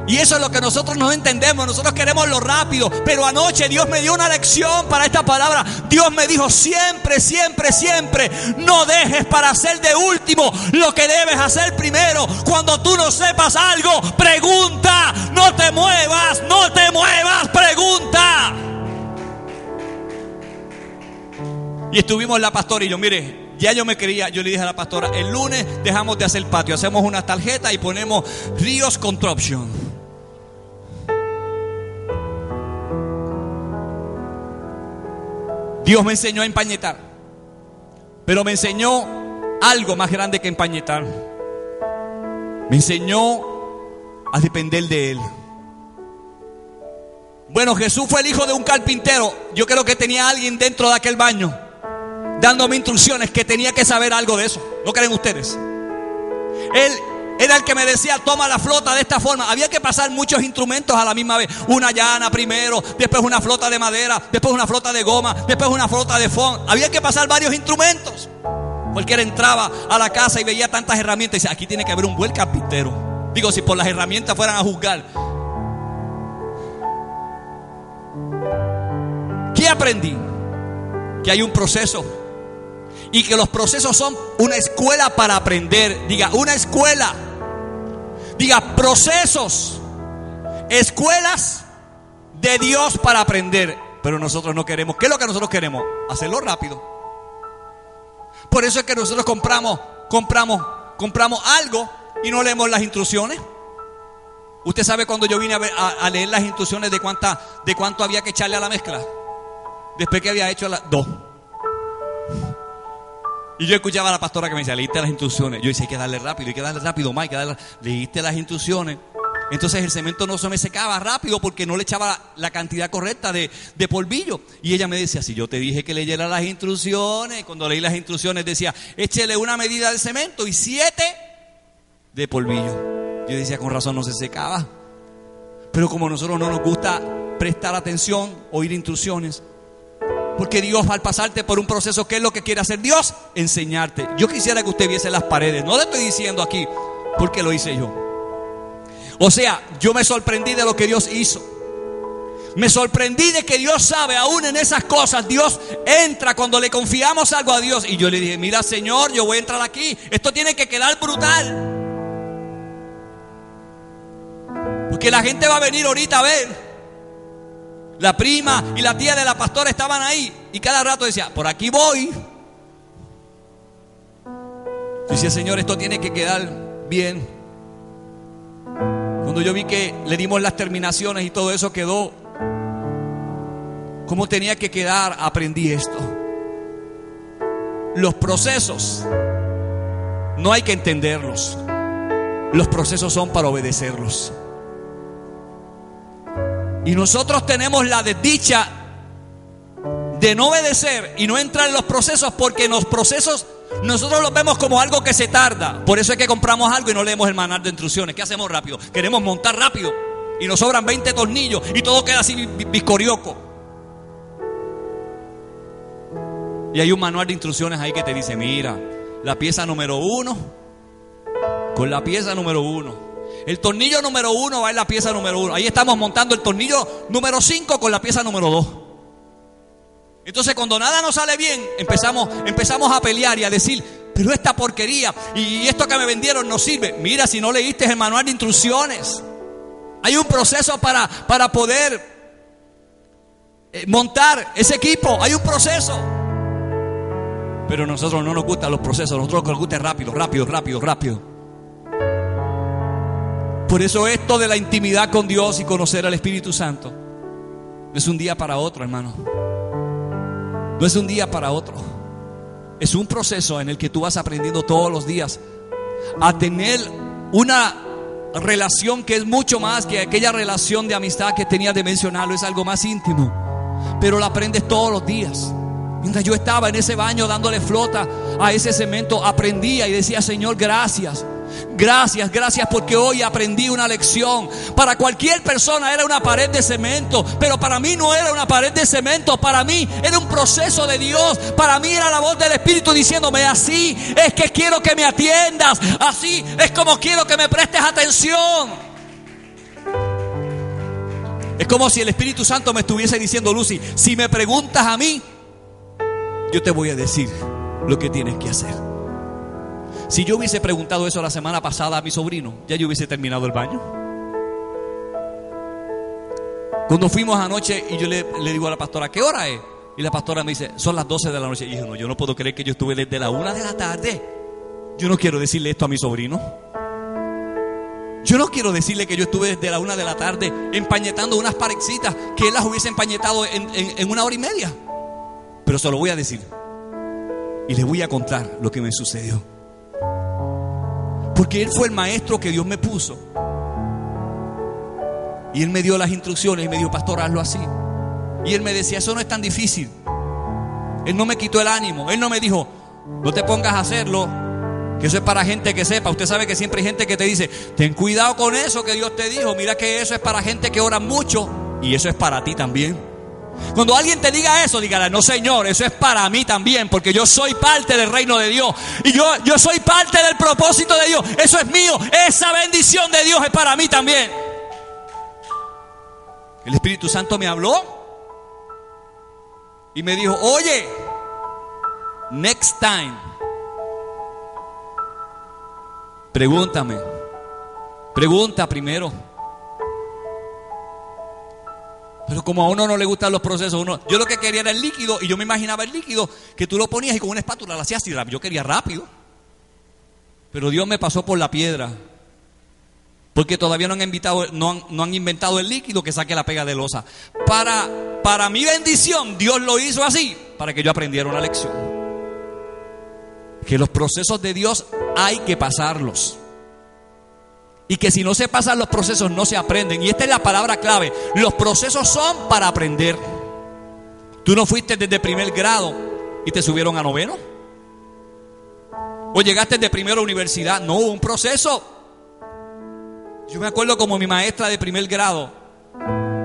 Y eso es lo que nosotros no entendemos. Nosotros queremos lo rápido. Pero anoche Dios me dio una lección para esta palabra. Dios me dijo, siempre, siempre, siempre, no dejes para hacer de último lo que debes hacer primero. Cuando tú no sepas algo, pregunta. No te muevas, pregunta. Y estuvimos la pastora y yo, mire, ya yo me quería, yo le dije a la pastora, el lunes dejamos de hacer patio, hacemos una tarjeta y ponemos Ríos Construction. Dios me enseñó a empañetar, pero me enseñó algo más grande que empañetar. Me enseñó a depender de Él. Bueno, Jesús fue el hijo de un carpintero. Yo creo que tenía alguien dentro de aquel baño dándome instrucciones que tenía que saber algo de eso. ¿No creen ustedes? Él era el que me decía, toma la flota de esta forma. Había que pasar muchos instrumentos a la misma vez. Una llana primero, después una flota de madera, después una flota de goma, después una flota de foam. Había que pasar varios instrumentos. Cualquiera entraba a la casa y veía tantas herramientas y decía, aquí tiene que haber un buen carpintero. Digo, si por las herramientas fueran a juzgar. ¿Qué aprendí? Que hay un proceso y que los procesos son una escuela para aprender. Diga, una escuela. Diga, procesos, escuelas de Dios para aprender. Pero nosotros no queremos. ¿Qué es lo que nosotros queremos? Hacerlo rápido. Por eso es que nosotros compramos algo y no leemos las instrucciones. Usted sabe cuando yo vine a leer las instrucciones de cuánto había que echarle a la mezcla. Después que había hecho las 2. Y yo escuchaba a la pastora que me decía, leíste las instrucciones. Yo decía, hay que darle rápido, Mike, leíste las instrucciones. Entonces el cemento no se me secaba rápido porque no le echaba la cantidad correcta de polvillo. Y ella me decía, si yo te dije que leyera las instrucciones. Cuando leí las instrucciones decía, échele una medida de cemento y 7 de polvillo. Yo decía, con razón no se secaba. Pero como a nosotros no nos gusta prestar atención, oír instrucciones, porque Dios, al pasarte por un proceso, ¿qué es lo que quiere hacer Dios? Enseñarte. Yo quisiera que usted viese las paredes. No le estoy diciendo aquí porque lo hice yo. O sea, yo me sorprendí de lo que Dios hizo. Me sorprendí de que Dios sabe, aún en esas cosas, Dios entra cuando le confiamos algo a Dios. Y yo le dije, mira Señor, yo voy a entrar aquí. Esto tiene que quedar brutal. Porque la gente va a venir ahorita a ver. La prima y la tía de la pastora estaban ahí y cada rato decía, por aquí voy. Yo decía, Señor, esto tiene que quedar bien. Cuando yo vi que le dimos las terminaciones y todo eso quedó como tenía que quedar, aprendí esto. Los procesos no hay que entenderlos. Los procesos son para obedecerlos. Y nosotros tenemos la desdicha de no obedecer y no entrar en los procesos, porque en los procesos nosotros los vemos como algo que se tarda. Por eso es que compramos algo y no leemos el manual de instrucciones. ¿Qué hacemos rápido? Queremos montar rápido y nos sobran 20 tornillos y todo queda así biscorioco. Y hay un manual de instrucciones ahí que te dice, mira, la pieza número 1 con la pieza número 1. El tornillo número 1 va en la pieza número 1. Ahí estamos montando el tornillo número 5 con la pieza número 2. Entonces cuando nada nos sale bien, empezamos a pelear y a decir, pero esta porquería y esto que me vendieron no sirve. Mira, si no leíste el manual de instrucciones. Hay un proceso para poder montar ese equipo. Hay un proceso. Pero a nosotros no nos gustan los procesos. A nosotros nos gusta rápido. Por eso esto de la intimidad con Dios y conocer al Espíritu Santo no es un día para otro, hermano. No es un día para otro. Es un proceso en el que tú vas aprendiendo todos los días a tener una relación que es mucho más que aquella relación de amistad que tenía de mencionarlo. Es algo más íntimo, pero la aprendes todos los días. Mientras yo estaba en ese baño dándole flota a ese cemento, aprendía y decía, Señor, gracias. Gracias porque hoy aprendí una lección. Para cualquier persona era una pared de cemento, pero para mí no era una pared de cemento. Para mí era un proceso de Dios. Para mí era la voz del Espíritu diciéndome, así es que quiero que me atiendas, así es como quiero que me prestes atención. Es como si el Espíritu Santo me estuviese diciendo, Lucy, si me preguntas a mí, yo te voy a decir lo que tienes que hacer. Si yo hubiese preguntado eso la semana pasada a mi sobrino, ya yo hubiese terminado el baño. Cuando fuimos anoche y yo le digo a la pastora, ¿qué hora es? Y la pastora me dice, son las 12 de la noche. Y yo, no, yo no puedo creer que yo estuve desde la 1 de la tarde. Yo no quiero decirle esto a mi sobrino. Yo no quiero decirle que yo estuve desde la 1 de la tarde empañetando unas parexitas que él las hubiese empañetado en 1 hora y media. Pero se lo voy a decir. Y le voy a contar lo que me sucedió. Porque él fue el maestro que Dios me puso. Y él me dio las instrucciones y me dijo, pastor, hazlo así. Y él me decía, eso no es tan difícil. Él no me quitó el ánimo. Él no me dijo, no te pongas a hacerlo, que eso es para gente que sepa. Usted sabe que siempre hay gente que te dice, ten cuidado con eso que Dios te dijo. Mira que eso es para gente que ora mucho. Y eso es para ti también. Cuando alguien te diga eso, dígale, no señor, eso es para mí también, porque yo soy parte del reino de Dios. Y yo soy parte del propósito de Dios. Eso es mío. Esa bendición de Dios es para mí también. El Espíritu Santo me habló y me dijo, oye, next time, pregúntame, pregunta primero. Pero como a uno no le gustan los procesos, yo lo que quería era el líquido, y yo me imaginaba el líquido que tú lo ponías y con una espátula lo hacías así. Yo quería rápido, pero Dios me pasó por la piedra, porque todavía no han inventado el líquido que saque la pega de losa. Para mi bendición, Dios lo hizo así, para que yo aprendiera una lección. Que los procesos de Dios hay que pasarlos. Y que si no se pasan los procesos no se aprenden. Y esta es la palabra clave. Los procesos son para aprender. Tú no fuiste desde 1er grado y te subieron a 9º. O llegaste de 1º a universidad. No, hubo un proceso. Yo me acuerdo como mi maestra de 1er grado,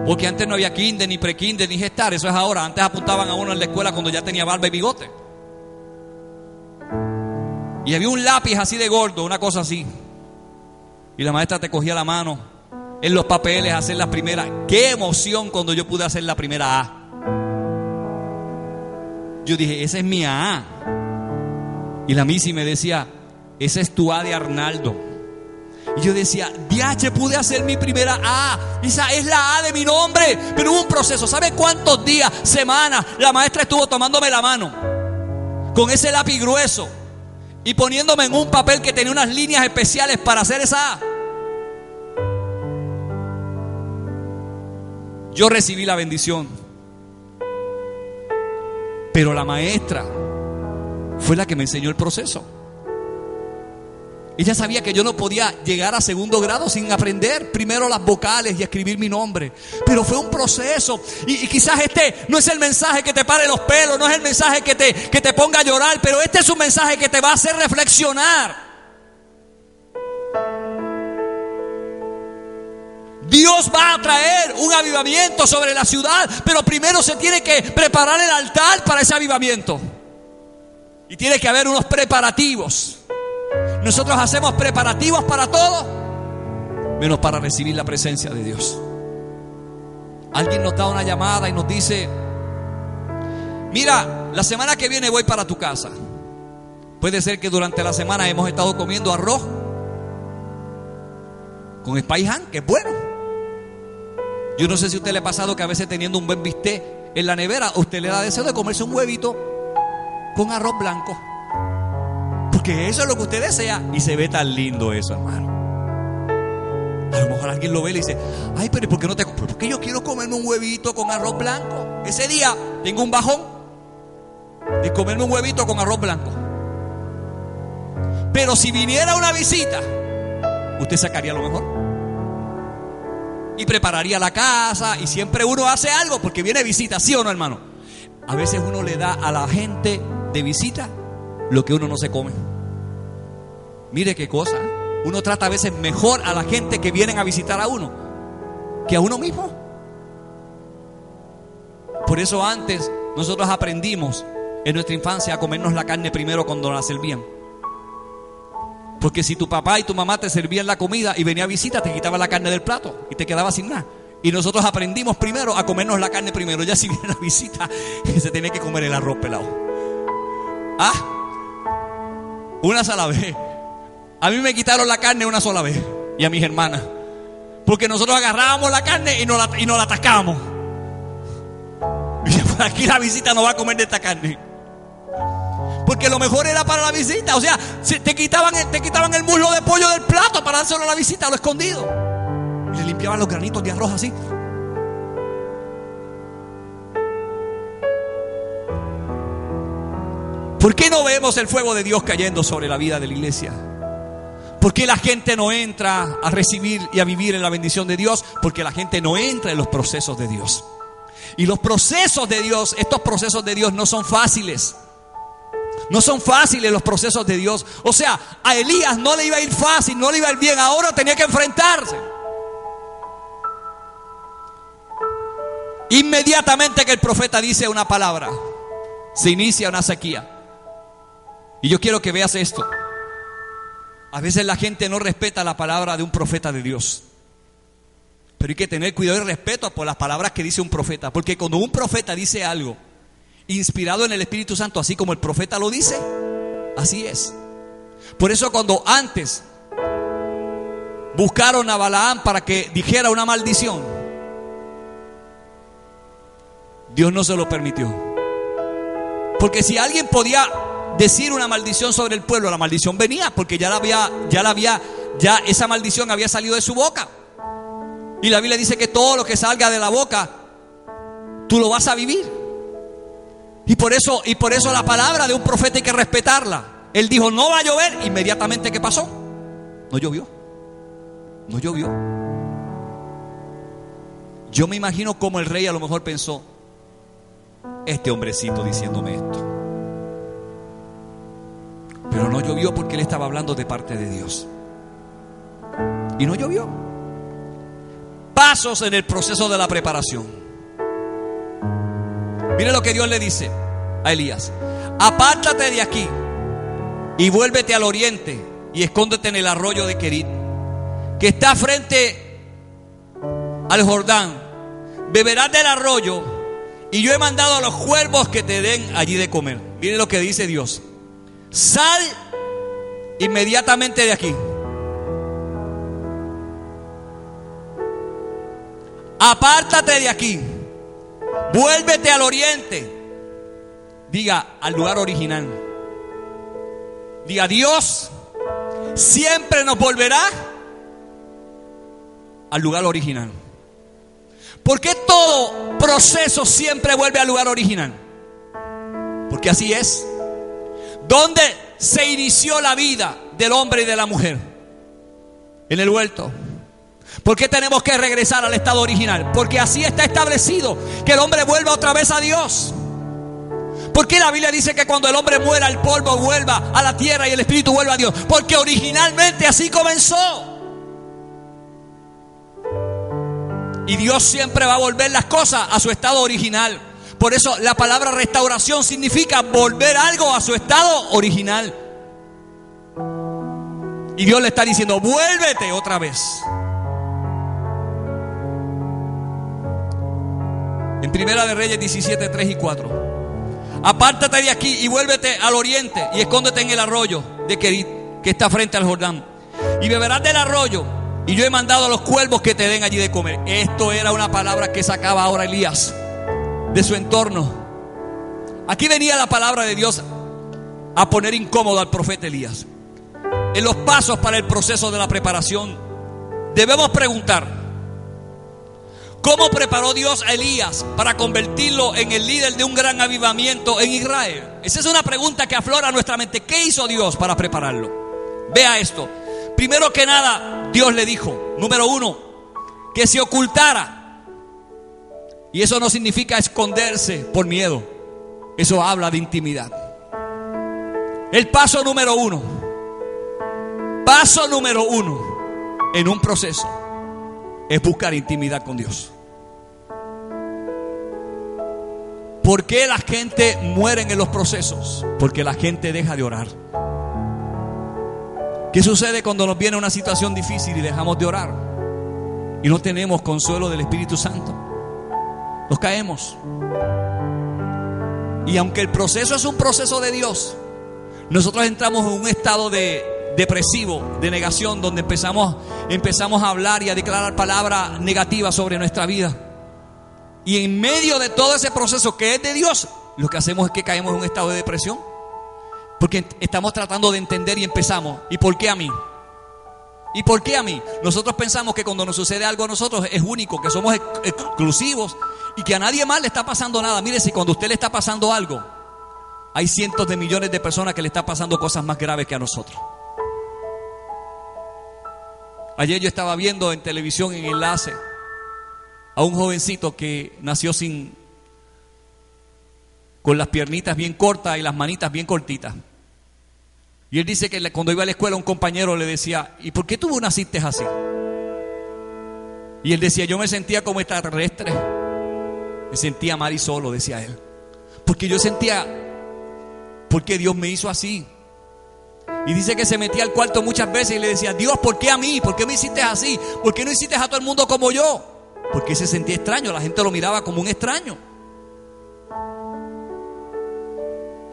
porque antes no había kinder, ni pre-kinder, ni gestar. Eso es ahora. Antes apuntaban a uno en la escuela cuando ya tenía barba y bigote. Y había un lápiz así de gordo, una cosa así. Y la maestra te cogía la mano en los papeles a hacer la primera. ¡Qué emoción cuando yo pude hacer la primera A! Yo dije, esa es mi A. Y la Missy me decía, esa es tu A de Arnaldo. Y yo decía, diache, pude hacer mi primera A. Esa es la A de mi nombre. Pero hubo un proceso. ¿Sabe cuántos días, semanas, la maestra estuvo tomándome la mano con ese lápiz grueso y poniéndome en un papel que tenía unas líneas especiales para hacer esa A? Yo recibí la bendición, pero la maestra fue la que me enseñó el proceso. Ella sabía que yo no podía llegar a 2º grado sin aprender primero las vocales y escribir mi nombre. Pero fue un proceso. Y quizás este no es el mensaje que te pare los pelos, no es el mensaje que te ponga a llorar, pero este es un mensaje que te va a hacer reflexionar. Dios va a traer un avivamiento sobre la ciudad, pero primero se tiene que preparar el altar para ese avivamiento. Y tiene que haber unos preparativos. Nosotros hacemos preparativos para todo, menos para recibir la presencia de Dios. Alguien nos da una llamada y nos dice, mira, la semana que viene voy para tu casa. Puede ser que durante la semana hemos estado comiendo arroz con espaiján, que es bueno. Yo no sé si a usted le ha pasado que a veces teniendo un buen bistec en la nevera, usted le da deseo de comerse un huevito con arroz blanco. Porque eso es lo que usted desea. Y se ve tan lindo eso, hermano. A lo mejor alguien lo ve y le dice, ay, pero ¿por qué no te compro? Porque yo quiero comerme un huevito con arroz blanco. Ese día tengo un bajón de comerme un huevito con arroz blanco. Pero si viniera una visita, usted sacaría lo mejor y prepararía la casa. Y siempre uno hace algo porque viene visita, ¿sí o no, hermano? A veces uno le da a la gente de visita lo que uno no se come. Mire qué cosa. Uno trata a veces mejor a la gente que vienen a visitar a uno que a uno mismo. Por eso antes nosotros aprendimos en nuestra infancia a comernos la carne primero cuando la servían. Porque si tu papá y tu mamá te servían la comida y venía a visita, te quitaban la carne del plato y te quedabas sin nada. Y nosotros aprendimos primero a comernos la carne primero. Ya si viene la visita, se tiene que comer el arroz pelado. Una sola vez. A mí me quitaron la carne una sola vez. Y a mis hermanas. Porque nosotros agarrábamos la carne y nos la atascábamos. Y después aquí la visita no va a comer de esta carne. Porque lo mejor era para la visita. O sea, te quitaban el muslo de pollo del plato para dárselo a la visita, a lo escondido. Y le limpiaban los granitos de arroz así. ¿Por qué no vemos el fuego de Dios cayendo sobre la vida de la iglesia? ¿Por qué la gente no entra a recibir y a vivir en la bendición de Dios? Porque la gente no entra en los procesos de Dios. Y los procesos de Dios, estos procesos de Dios no son fáciles. No son fáciles los procesos de Dios. O sea, a Elías no le iba a ir fácil, no le iba a ir bien. Ahora tenía que enfrentarse. Inmediatamente que el profeta dice una palabra, se inicia una sequía. Y yo quiero que veas esto. A veces la gente no respeta la palabra de un profeta de Dios. Pero hay que tener cuidado y respeto por las palabras que dice un profeta. Porque cuando un profeta dice algo inspirado en el Espíritu Santo, así como el profeta lo dice, así es. Por eso cuando antes buscaron a Balaam para que dijera una maldición, Dios no se lo permitió. Porque si alguien podía decir una maldición sobre el pueblo, la maldición venía, porque ya esa maldición había salido de su boca. Y la Biblia dice que todo lo que salga de la boca, tú lo vas a vivir. Y por eso la palabra de un profeta hay que respetarla. Él dijo, no va a llover. Inmediatamente, ¿qué pasó? No llovió. No llovió. Yo me imagino como el rey a lo mejor pensó, este hombrecito diciéndome esto. Pero no llovió porque él estaba hablando de parte de Dios. Y no llovió. Pasos en el proceso de la preparación. Mire lo que Dios le dice a Elías: apártate de aquí y vuélvete al oriente y escóndete en el arroyo de Querit, que está frente al Jordán. Beberás del arroyo y yo he mandado a los cuervos que te den allí de comer. Mire lo que dice Dios: sal inmediatamente de aquí. Apártate de aquí. Vuélvete al oriente. Diga, al lugar original. Diga, Dios siempre nos volverá al lugar original. ¿Por qué todo proceso siempre vuelve al lugar original? Porque así es. ¿Dónde se inició la vida del hombre y de la mujer? En el huerto. ¿Por qué tenemos que regresar al estado original? Porque así está establecido, que el hombre vuelva otra vez a Dios. ¿Por qué la Biblia dice que cuando el hombre muera, el polvo vuelva a la tierra y el espíritu vuelva a Dios? Porque originalmente así comenzó. Y Dios siempre va a volver las cosas a su estado original. Por eso la palabra restauración significa volver algo a su estado original. Y Dios le está diciendo, vuélvete otra vez. En Primera de Reyes 17, 3 y 4. Apártate de aquí y vuélvete al oriente y escóndete en el arroyo de Querit, que está frente al Jordán. Y beberás del arroyo, y yo he mandado a los cuervos que te den allí de comer. Esto era una palabra que sacaba ahora Elías de su entorno. Aquí venía la palabra de Dios a poner incómodo al profeta Elías. En los pasos para el proceso de la preparación, debemos preguntar: ¿cómo preparó Dios a Elías para convertirlo en el líder de un gran avivamiento en Israel? Esa es una pregunta que aflora a nuestra mente. ¿Qué hizo Dios para prepararlo? Vea esto. Primero que nada, Dios le dijo, número 1, que se ocultara. Y eso no significa esconderse por miedo. Eso habla de intimidad. El paso número 1. Paso número 1 en un proceso es buscar intimidad con Dios. ¿Por qué la gente muere en los procesos? Porque la gente deja de orar. ¿Qué sucede cuando nos viene una situación difícil y dejamos de orar? Y no tenemos consuelo del Espíritu Santo. Nos caemos. Y aunque el proceso es un proceso de Dios, nosotros entramos en un estado depresivo, de negación, donde empezamos a hablar y a declarar palabras negativas sobre nuestra vida. Y en medio de todo ese proceso que es de Dios, lo que hacemos es que caemos en un estado de depresión. Porque estamos tratando de entender y empezamos. ¿Y por qué a mí? ¿Y por qué a mí? Nosotros pensamos que cuando nos sucede algo a nosotros es único, que somos exclusivos y que a nadie más le está pasando nada. Mire, si cuando a usted le está pasando algo, hay cientos de millones de personas que le están pasando cosas más graves que a nosotros. Ayer yo estaba viendo en televisión en Enlace a un jovencito que nació con las piernitas bien cortas y las manitas bien cortitas. Y él dice que cuando iba a la escuela un compañero le decía: ¿y por qué tú naciste así? Y él decía: yo me sentía como extraterrestre, me sentía mal y solo, decía él, porque yo sentía, ¿por qué Dios me hizo así? Y dice que se metía al cuarto muchas veces y le decía: Dios, ¿por qué a mí? ¿Por qué me hiciste así? ¿Por qué no hiciste a todo el mundo como yo? Porque se sentía extraño, la gente lo miraba como un extraño.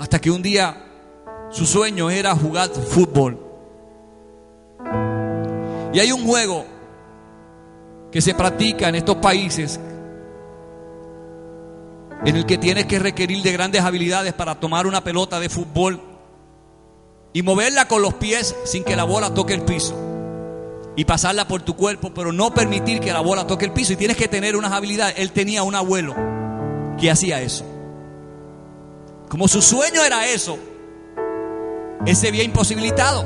Hasta que un día su sueño era jugar fútbol. Y hay un juego que se practica en estos países en el que tienes que requerir de grandes habilidades para tomar una pelota de fútbol y moverla con los pies sin que la bola toque el piso, y pasarla por tu cuerpo, pero no permitir que la bola toque el piso. Y tienes que tener unas habilidades. Él tenía un abuelo que hacía eso. Como su sueño era eso, él se veía imposibilitado.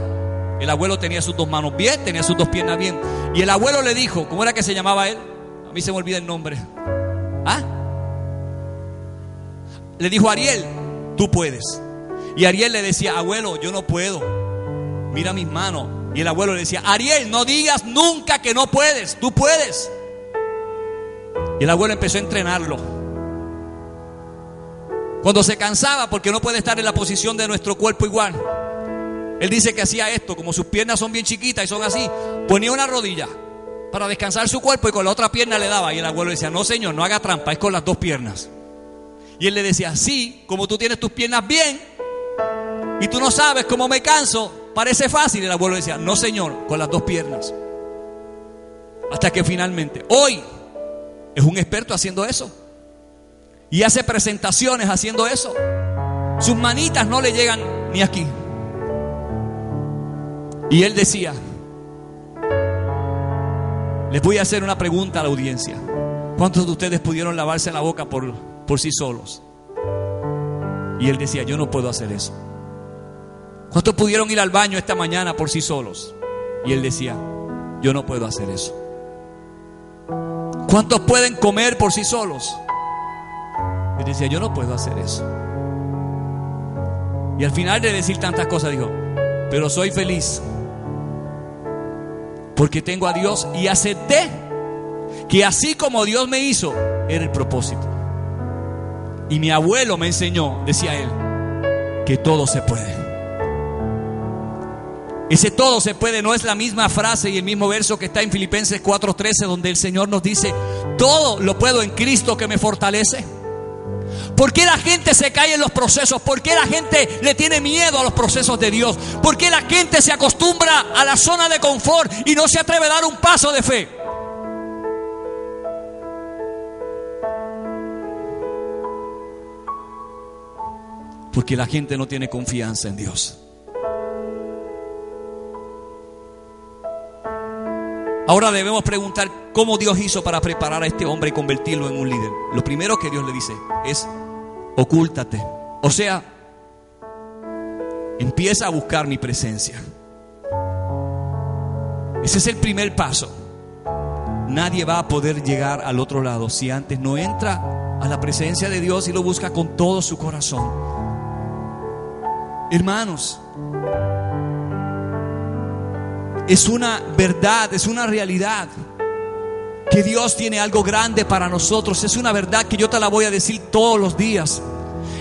El abuelo tenía sus dos manos bien, tenía sus dos piernas bien. Y el abuelo le dijo, ¿cómo era que se llamaba él? A mí se me olvida el nombre. Le dijo: Ariel, tú puedes. Y Ariel le decía: abuelo, yo no puedo, mira mis manos. Y el abuelo le decía: Ariel, no digas nunca que no puedes, tú puedes. Y el abuelo empezó a entrenarlo. Cuando se cansaba, porque no puede estar en la posición de nuestro cuerpo igual, él dice que hacía esto. Como sus piernas son bien chiquitas y son así, ponía una rodilla para descansar su cuerpo y con la otra pierna le daba. Y el abuelo decía: no señor, no haga trampa, es con las dos piernas. Y él le decía: sí, como tú tienes tus piernas bien y tú no sabes cómo me canso, parece fácil. Y el abuelo decía: no señor, con las dos piernas. Hasta que finalmente, hoy es un experto haciendo eso. Y hace presentaciones haciendo eso. Sus manitas no le llegan ni aquí. Y él decía: les voy a hacer una pregunta a la audiencia. ¿Cuántos de ustedes pudieron lavarse la boca por sí solos? Y él decía: yo no puedo hacer eso. ¿Cuántos pudieron ir al baño esta mañana por sí solos? Y él decía: yo no puedo hacer eso. ¿Cuántos pueden comer por sí solos? Él decía: yo no puedo hacer eso. Y al final de decir tantas cosas dijo: pero soy feliz porque tengo a Dios y acepté que así como Dios me hizo era el propósito. Y mi abuelo me enseñó, decía él, que todo se puede. Ese todo se puede no es la misma frase y el mismo verso que está en Filipenses 4:13, donde el Señor nos dice: todo lo puedo en Cristo que me fortalece. ¿Por qué la gente se cae en los procesos? ¿Por qué la gente le tiene miedo a los procesos de Dios? ¿Por qué la gente se acostumbra a la zona de confort y no se atreve a dar un paso de fe? Porque la gente no tiene confianza en Dios. Ahora debemos preguntar cómo Dios hizo para preparar a este hombre y convertirlo en un líder. Lo primero que Dios le dice es: ocúltate. O sea, empieza a buscar mi presencia. Ese es el primer paso. Nadie va a poder llegar al otro lado si antes no entra a la presencia de Dios y lo busca con todo su corazón. Hermanos, es una verdad, es una realidad que Dios tiene algo grande para nosotros. Es una verdad que yo te la voy a decir todos los días.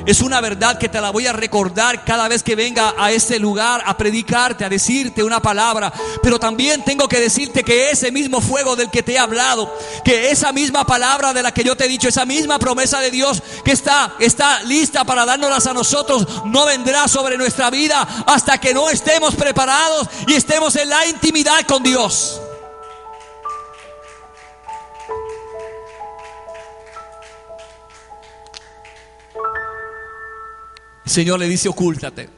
Es una verdad que te la voy a recordar cada vez que venga a este lugar a predicarte, a decirte una palabra. Pero también tengo que decirte que ese mismo fuego del que te he hablado, que esa misma palabra de la que yo te he dicho, esa misma promesa de Dios que está lista para dárnoslas a nosotros, no vendrá sobre nuestra vida hasta que no estemos preparados y estemos en la intimidad con Dios. Señor le dice: ocúltate.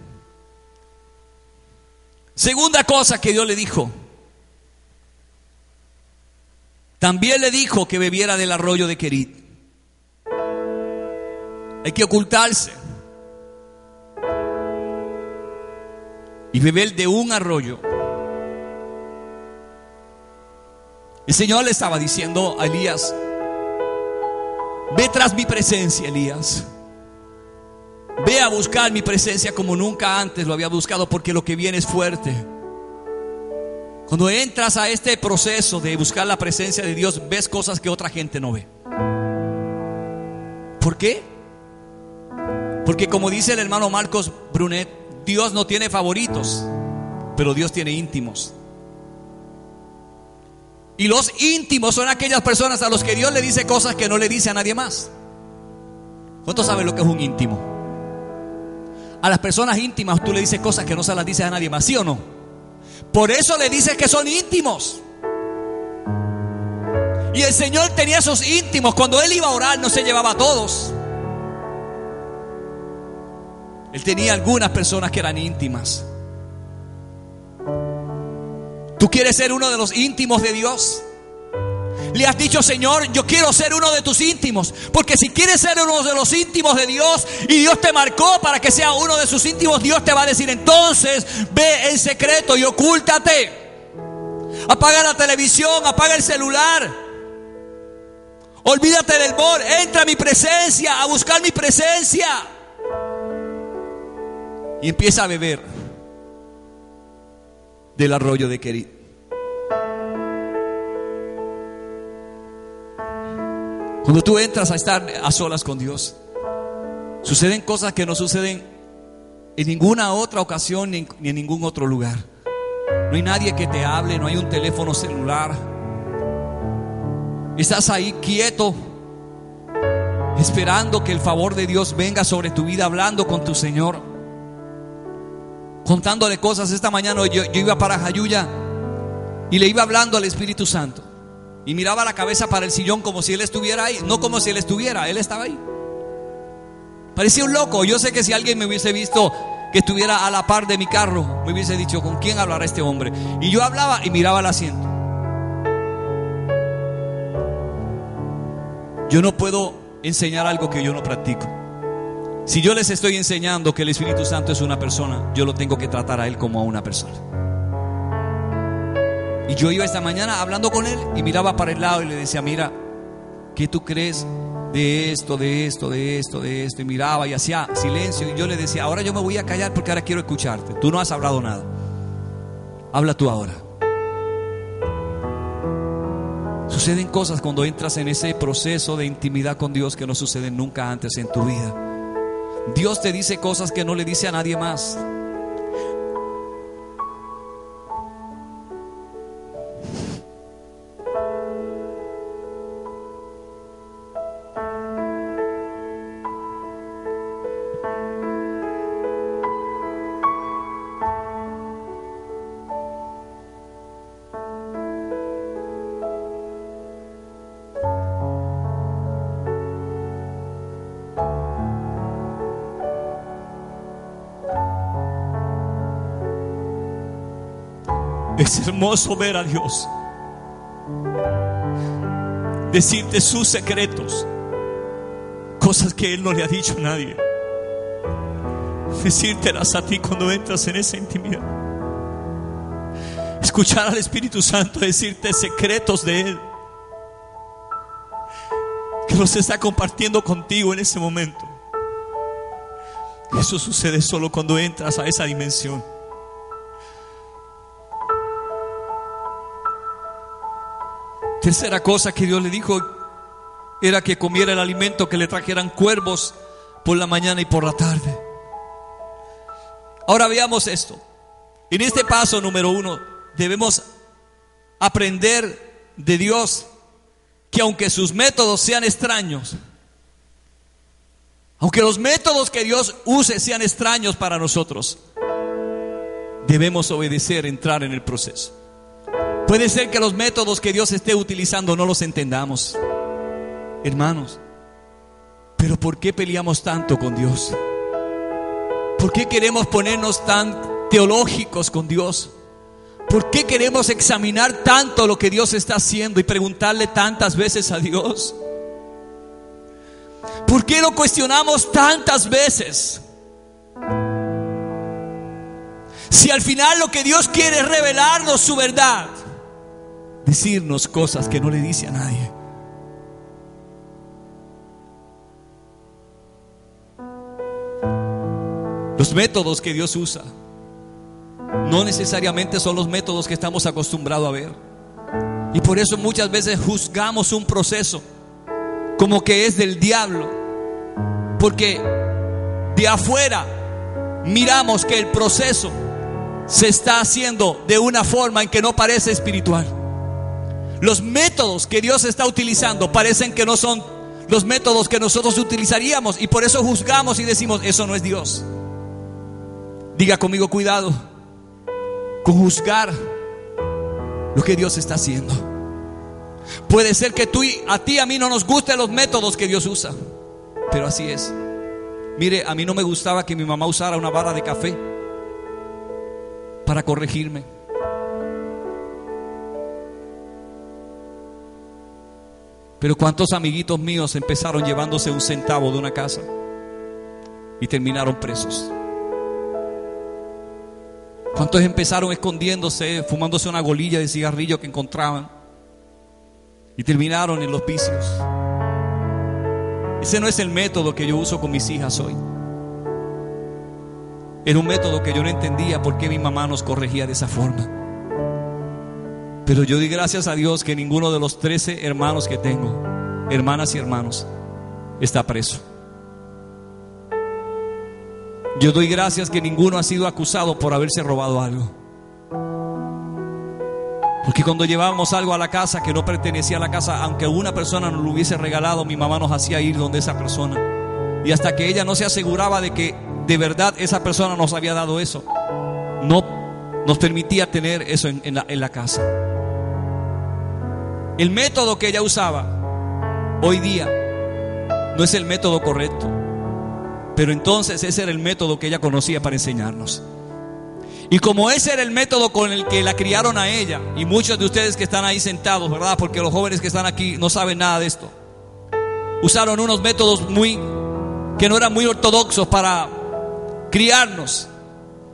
Segunda cosa que Dios le dijo: también le dijo que bebiera del arroyo de Querit. Hay que ocultarse y beber de un arroyo. El Señor le estaba diciendo a Elías: ve tras mi presencia, Elías. Ve a buscar mi presencia como nunca antes lo había buscado, porque lo que viene es fuerte. Cuando entras a este proceso de buscar la presencia de Dios, ves cosas que otra gente no ve. ¿Por qué? Porque como dice el hermano Marcos Brunet, Dios no tiene favoritos, pero Dios tiene íntimos. Y los íntimos son aquellas personas a los que Dios le dice cosas que no le dice a nadie más. ¿Cuántos saben lo que es un íntimo? A las personas íntimas tú le dices cosas que no se las dices a nadie más, ¿sí o no? Por eso le dices que son íntimos. Y el Señor tenía esos íntimos. Cuando Él iba a orar no se llevaba a todos. Él tenía algunas personas que eran íntimas. ¿Tú quieres ser uno de los íntimos de Dios? Le has dicho: Señor, yo quiero ser uno de tus íntimos. Porque si quieres ser uno de los íntimos de Dios y Dios te marcó para que sea uno de sus íntimos, Dios te va a decir: entonces ve en secreto y ocúltate. Apaga la televisión, apaga el celular. Olvídate del mor, entra a mi presencia, a buscar mi presencia. Y empieza a beber del arroyo de Querit. Cuando tú entras a estar a solas con Dios, suceden cosas que no suceden en ninguna otra ocasión ni en ningún otro lugar. No hay nadie que te hable, no hay un teléfono celular. Estás ahí quieto, esperando que el favor de Dios venga sobre tu vida, hablando con tu Señor, contándole cosas. Esta mañana yo iba para Jayuya y le iba hablando al Espíritu Santo. Y miraba la cabeza para el sillón como si Él estuviera ahí. No como si Él estuviera, Él estaba ahí. Parecía un loco. Yo sé que si alguien me hubiese visto que estuviera a la par de mi carro, me hubiese dicho: ¿con quién hablará este hombre? Y yo hablaba y miraba el asiento. Yo no puedo enseñar algo que yo no practico. Si yo les estoy enseñando que el Espíritu Santo es una persona, yo lo tengo que tratar a Él como a una persona. Y yo iba esta mañana hablando con Él y miraba para el lado y le decía: mira, ¿qué tú crees de esto, de esto, de esto, de esto? Y miraba y hacía silencio. Y yo le decía: ahora yo me voy a callar porque ahora quiero escucharte. Tú no has hablado nada. Habla tú ahora. Suceden cosas cuando entras en ese proceso de intimidad con Dios que no suceden nunca antes en tu vida. Dios te dice cosas que no le dice a nadie más. Es hermoso ver a Dios decirte sus secretos, cosas que Él no le ha dicho a nadie, decírtelas a ti cuando entras en esa intimidad. Escuchar al Espíritu Santo decirte secretos de Él, que los está compartiendo contigo en ese momento. Eso sucede solo cuando entras a esa dimensión. Tercera cosa que Dios le dijo era que comiera el alimento que le trajeran cuervos por la mañana y por la tarde. Ahora veamos esto. En este paso número 1 debemos aprender de Dios que aunque sus métodos sean extraños, aunque los métodos que Dios use sean extraños para nosotros, debemos obedecer, entrar en el proceso. Puede ser que los métodos que Dios esté utilizando no los entendamos, hermanos, pero ¿por qué peleamos tanto con Dios? ¿Por qué queremos ponernos tan teológicos con Dios? ¿Por qué queremos examinar tanto lo que Dios está haciendo y preguntarle tantas veces a Dios? ¿Por qué lo cuestionamos tantas veces? Si al final lo que Dios quiere es revelarnos su verdad, decirnos cosas que no le dice a nadie. Los métodos que Dios usa no necesariamente son los métodos que estamos acostumbrados a ver. Y por eso muchas veces juzgamos un proceso como que es del diablo, porque de afuera miramos que el proceso se está haciendo de una forma en que no parece espiritual. Los métodos que Dios está utilizando parecen que no son los métodos que nosotros utilizaríamos, y por eso juzgamos y decimos: eso no es Dios. Diga conmigo: cuidado con juzgar lo que Dios está haciendo. Puede ser que a ti, a mí no nos gusten los métodos que Dios usa, pero así es. Mire, a mí no me gustaba que mi mamá usara una barra de café para corregirme. Pero cuántos amiguitos míos empezaron llevándose un centavo de una casa y terminaron presos. ¿Cuántos empezaron escondiéndose, fumándose una golilla de cigarrillo que encontraban y terminaron en los vicios? Ese no es el método que yo uso con mis hijas hoy. Era un método que yo no entendía por qué mi mamá nos corregía de esa forma. Pero yo doy gracias a Dios que ninguno de los 13 hermanos que tengo, hermanas y hermanos, está preso. Yo doy gracias que ninguno ha sido acusado por haberse robado algo. Porque cuando llevábamos algo a la casa que no pertenecía a la casa, aunque una persona nos lo hubiese regalado, mi mamá nos hacía ir donde esa persona. Y hasta que ella no se aseguraba de que de verdad esa persona nos había dado eso, no nos permitía tener eso en la casa. El método que ella usaba hoy día no es el método correcto, pero entonces ese era el método que ella conocía para enseñarnos. Y como ese era el método con el que la criaron a ella, y muchos de ustedes que están ahí sentados, ¿verdad? Porque los jóvenes que están aquí no saben nada de esto, usaron unos métodos que no eran muy ortodoxos para criarnos.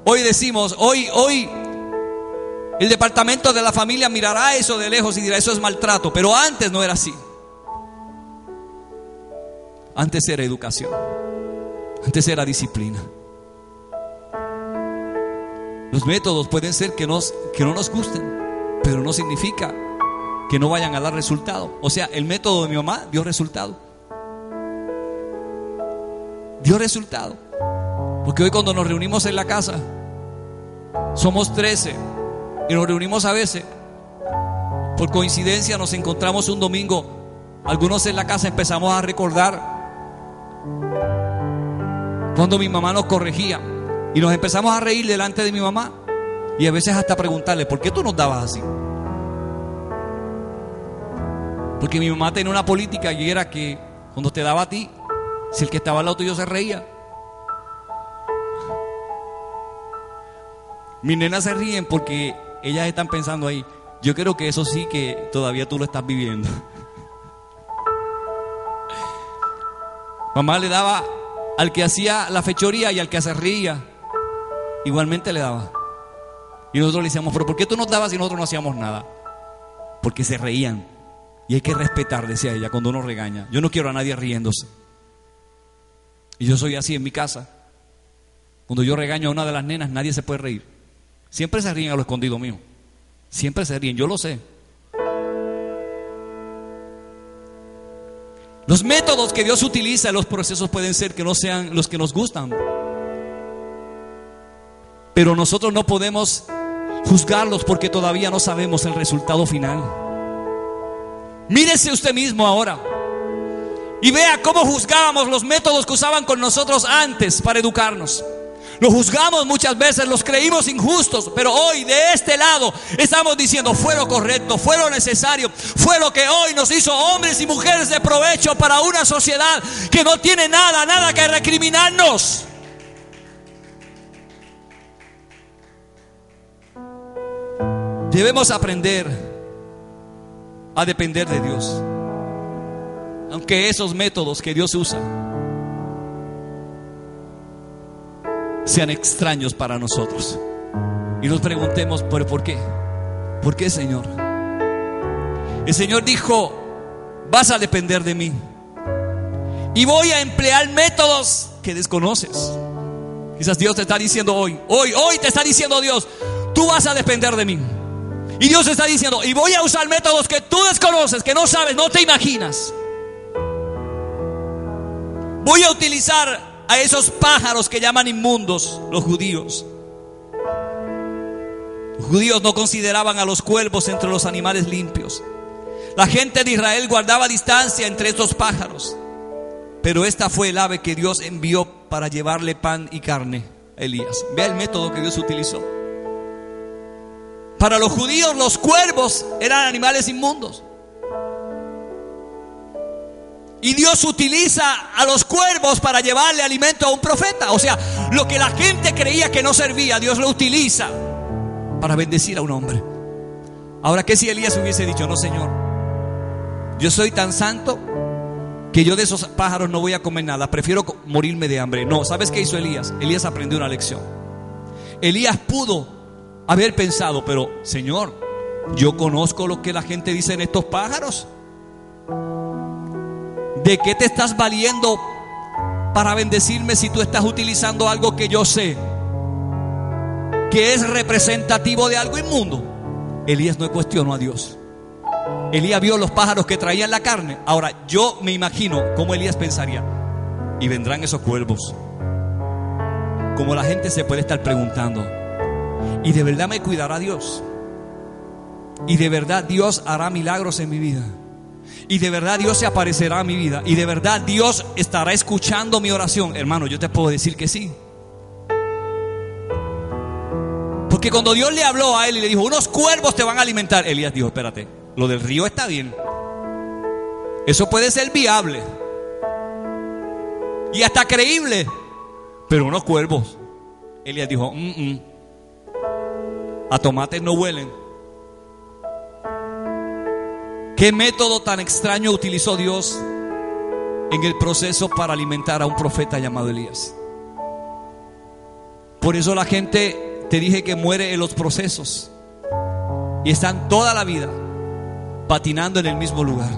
Hoy decimos, hoy el departamento de la familia mirará eso de lejos y dirá: eso es maltrato. Pero antes no era así. Antes era educación. Antes era disciplina. Los métodos pueden ser que no nos gusten, pero no significa que no vayan a dar resultado. O sea, el método de mi mamá dio resultado. Dio resultado. Porque hoy cuando nos reunimos en la casa, somos 13 y nos reunimos a veces. Por coincidencia nos encontramos un domingo, algunos en la casa, empezamos a recordar cuando mi mamá nos corregía y nos empezamos a reír delante de mi mamá, y a veces hasta preguntarle: ¿por qué tú nos dabas así? Porque mi mamá tenía una política y era que cuando te daba a ti, si el que estaba al lado tuyo se reía, mis nenas se ríen porque ellas están pensando ahí: yo creo que eso sí que todavía tú lo estás viviendo. Mamá le daba al que hacía la fechoría y al que se reía, igualmente le daba. Y nosotros le decíamos: ¿pero por qué tú nos dabas y nosotros no hacíamos nada? Porque se reían. Y hay que respetar, decía ella, cuando uno regaña. Yo no quiero a nadie riéndose. Y yo soy así en mi casa. Cuando yo regaño a una de las nenas, nadie se puede reír. Siempre se ríen a lo escondido mío. Siempre se ríen, yo lo sé. Los métodos que Dios utiliza en los procesos pueden ser que no sean los que nos gustan, pero nosotros no podemos juzgarlos porque todavía no sabemos el resultado final. Mírese usted mismo ahora y vea cómo juzgábamos los métodos que usaban con nosotros antes para educarnos. Los juzgamos muchas veces, los creímos injustos, pero hoy de este lado estamos diciendo: fue lo correcto, fue lo necesario, fue lo que hoy nos hizo hombres y mujeres de provecho para una sociedad que no tiene nada que recriminarnos. Debemos aprender a depender de Dios, aunque esos métodos que Dios usa sean extraños para nosotros y nos preguntemos, ¿pero por qué? ¿Por qué, Señor? El Señor dijo: vas a depender de mí y voy a emplear métodos que desconoces. Quizás Dios te está diciendo hoy te está diciendo Dios: tú vas a depender de mí. Y Dios está diciendo: y voy a usar métodos que tú desconoces, que no sabes, no te imaginas. Voy a utilizar a esos pájaros que llaman inmundos los judíos. Los judíos no consideraban a los cuervos entre los animales limpios. La gente de Israel guardaba distancia entre estos pájaros. Pero esta fue el ave que Dios envió para llevarle pan y carne a Elías. Vea el método que Dios utilizó. Para los judíos, los cuervos eran animales inmundos. Y Dios utiliza a los cuervos para llevarle alimento a un profeta. O sea, lo que la gente creía que no servía, Dios lo utiliza para bendecir a un hombre. Ahora, ¿qué si Elías hubiese dicho: no, Señor, yo soy tan santo que yo de esos pájaros no voy a comer nada, prefiero morirme de hambre? No, ¿sabes qué hizo Elías? Elías aprendió una lección. Elías pudo haber pensado: pero Señor, yo conozco lo que la gente dice en estos pájaros. ¿De qué te estás valiendo para bendecirme si tú estás utilizando algo que yo sé que es representativo de algo inmundo? Elías no cuestionó a Dios. Elías vio los pájaros que traían la carne. Ahora, yo me imagino cómo Elías pensaría: y vendrán esos cuervos. Como la gente se puede estar preguntando: ¿y de verdad me cuidará Dios? ¿Y de verdad Dios hará milagros en mi vida? ¿Y de verdad Dios se aparecerá a mi vida? ¿Y de verdad Dios estará escuchando mi oración? Hermano, yo te puedo decir que sí. Porque cuando Dios le habló a él y le dijo: unos cuervos te van a alimentar, Elías dijo: espérate, lo del río está bien, eso puede ser viable y hasta creíble, pero unos cuervos. Elías dijo: a tomates no huelen. ¿Qué método tan extraño utilizó Dios en el proceso para alimentar a un profeta llamado Elías? Por eso la gente, te dije, que muere en los procesos y están toda la vida patinando en el mismo lugar.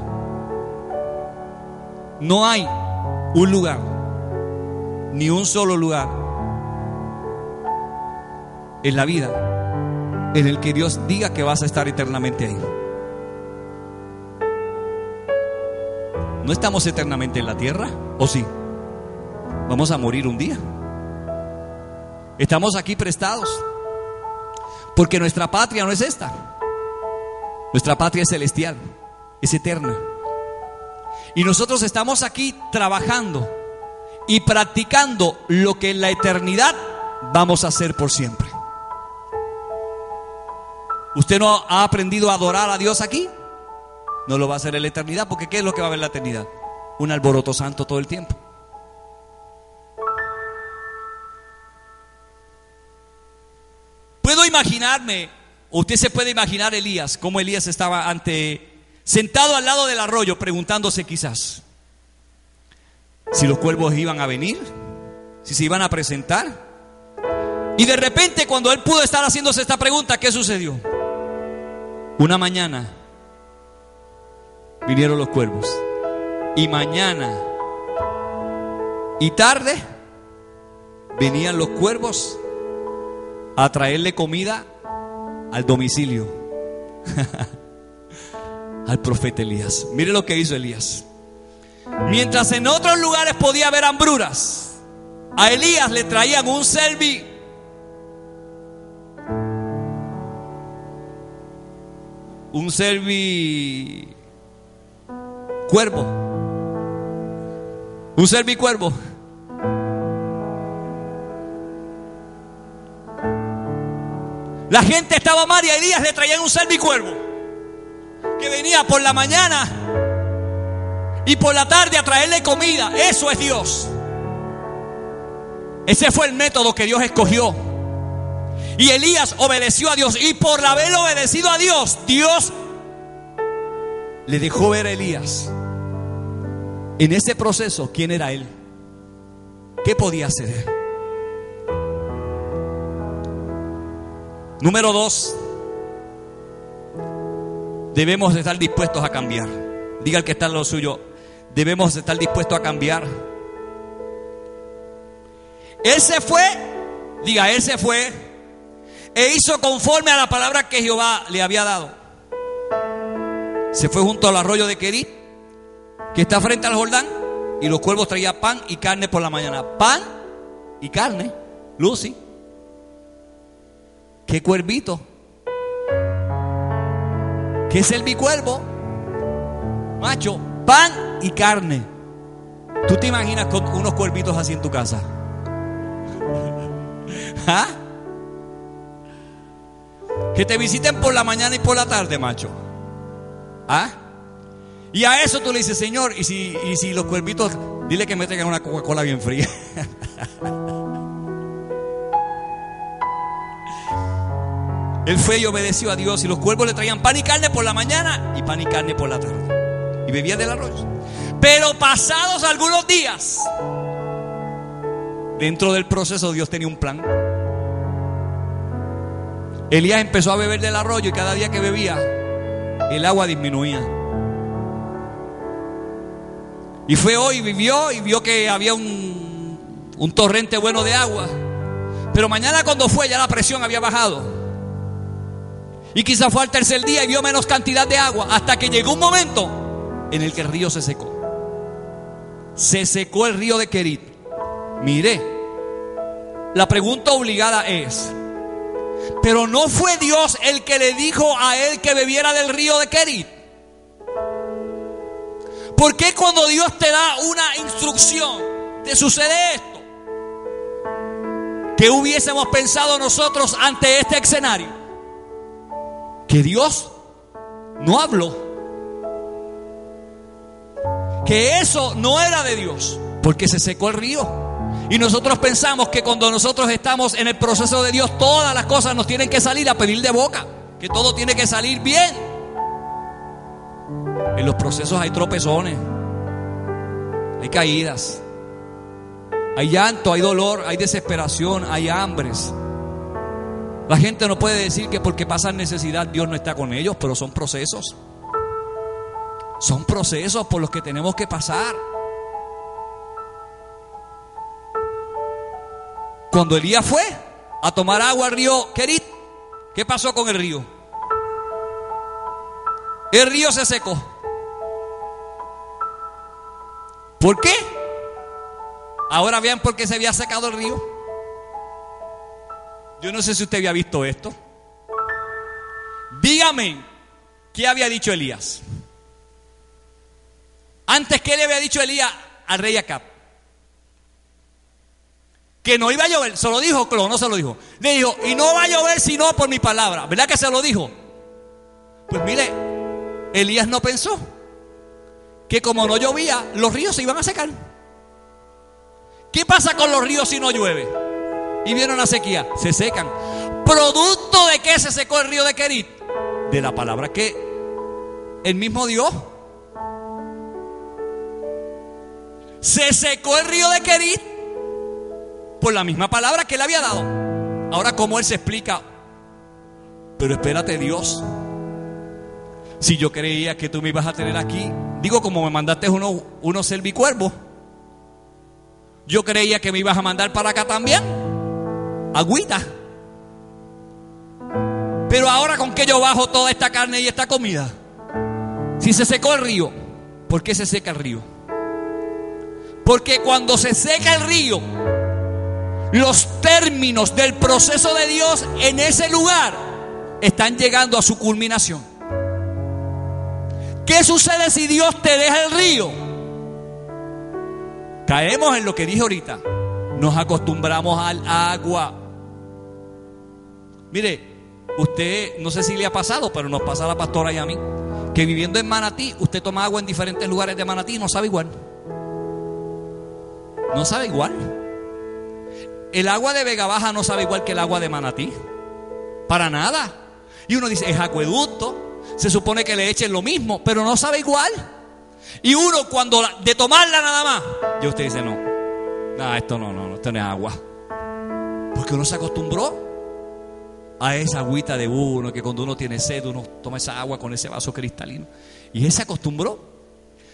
No hay un lugar, ni un solo lugar en la vida en el que Dios diga que vas a estar eternamente ahí. No estamos eternamente en la tierra, ¿o sí? Vamos a morir un día. Estamos aquí prestados porque nuestra patria no es esta. Nuestra patria es celestial, es eterna. Y nosotros estamos aquí trabajando y practicando lo que en la eternidad vamos a hacer por siempre. ¿Usted no ha aprendido a adorar a Dios aquí? No lo va a hacer en la eternidad, porque ¿qué es lo que va a haber en la eternidad? Un alboroto santo todo el tiempo. Puedo imaginarme, usted se puede imaginar Elías, cómo Elías estaba sentado al lado del arroyo, preguntándose quizás si los cuervos iban a venir, si se iban a presentar. Y de repente, cuando él pudo estar haciéndose esta pregunta, ¿qué sucedió? Una mañana vinieron los cuervos, y mañana y tarde venían los cuervos a traerle comida al domicilio al profeta Elías. Mire lo que hizo Elías. Mientras en otros lugares podía haber hambrunas, a Elías le traían un cervicuervo. La gente estaba mal y a Elías le traían un cervicuervo que venía por la mañana y por la tarde a traerle comida. Eso es Dios. Ese fue el método que Dios escogió. Y Elías obedeció a Dios. Y por haber obedecido a Dios, Dios le dejó ver a Elías en ese proceso quién era él, qué podía hacer él. Número 2, debemos estar dispuestos a cambiar. Diga el que está en lo suyo, debemos estar dispuestos a cambiar. Él se fue, diga, él se fue e hizo conforme a la palabra que Jehová le había dado. Se fue junto al arroyo de Querit, que está frente al Jordán, y los cuervos traían pan y carne por la mañana. Pan y carne, Lucy. ¿Qué cuervito? ¿Qué servicuervo? Macho, pan y carne. ¿Tú te imaginas con unos cuervitos así en tu casa? ¿Ah? Que te visiten por la mañana y por la tarde, macho. ¿Ah? Y a eso tú le dices, Señor, y si los cuervitos, dile que me traigan una Coca-Cola bien fría. Él fue y obedeció a Dios, y los cuervos le traían pan y carne por la mañana y pan y carne por la tarde, y bebía del arroyo. Pero pasados algunos días, dentro del proceso Dios tenía un plan. Elías empezó a beber del arroyo, y cada día que bebía el agua disminuía. Y fue hoy, vivió y vio que había un torrente bueno de agua. Pero mañana cuando fue, ya la presión había bajado. Y quizá fue al tercer día y vio menos cantidad de agua, hasta que llegó un momento en el que el río se secó. Se secó el río de Querit. Mire, la pregunta obligada es: ¿pero no fue Dios el que le dijo a él que bebiera del río de Querit? ¿Por qué cuando Dios te da una instrucción te sucede esto? ¿Qué hubiésemos pensado nosotros ante este escenario? Que Dios no habló, que eso no era de Dios, porque se secó el río. Y nosotros pensamos que cuando nosotros estamos en el proceso de Dios, todas las cosas nos tienen que salir a pedir de boca, que todo tiene que salir bien. En los procesos hay tropezones, hay caídas, hay llanto, hay dolor, hay desesperación, hay hambres. La gente no puede decir que porque pasan necesidad Dios no está con ellos, pero son procesos. Son procesos por los que tenemos que pasar. Cuando Elías fue a tomar agua al río Querit, ¿qué pasó con el río? El río se secó. ¿Por qué? Ahora vean por qué se había secado el río. Yo no sé si usted había visto esto. Dígame, ¿qué había dicho Elías? Antes, ¿qué le había dicho Elías al rey Acab? Que no iba a llover. ¿Se lo dijo? Claro, no se lo dijo. Le dijo, y no va a llover sino por mi palabra. ¿Verdad que se lo dijo? Pues mire, Elías no pensó que como no llovía, los ríos se iban a secar. ¿Qué pasa con los ríos si no llueve? Y viene una sequía, se secan. ¿Producto de qué se secó el río de Querit? De la palabra que él mismo dio. Se secó el río de Querit por la misma palabra que él había dado. Ahora, ¿cómo él se explica? Pero espérate, Dios, si yo creía que tú me ibas a tener aquí, digo, como me mandaste unos servicuervos, yo creía que me ibas a mandar para acá también, agüita. Pero ahora, ¿con qué yo bajo toda esta carne y esta comida? Si se secó el río. ¿Por qué se seca el río? Porque cuando se seca el río, los términos del proceso de Dios en ese lugar están llegando a su culminación. ¿Qué sucede si Dios te deja el río? Caemos en lo que dije ahorita. Nos acostumbramos al agua. Mire, usted, no sé si le ha pasado, pero nos pasa a la pastora y a mí, que viviendo en Manatí, usted toma agua en diferentes lugares de Manatí y no sabe igual. No sabe igual. El agua de Vega Baja no sabe igual que el agua de Manatí. para nada. Y uno dice, es acueducto, se supone que le echen lo mismo, pero no sabe igual. Y uno cuando de tomarla nada más, y usted dice, no, esto no, esto no es agua. Porque uno se acostumbró a esa agüita de uno, que cuando uno tiene sed, uno toma esa agua con ese vaso cristalino. Y él se acostumbró.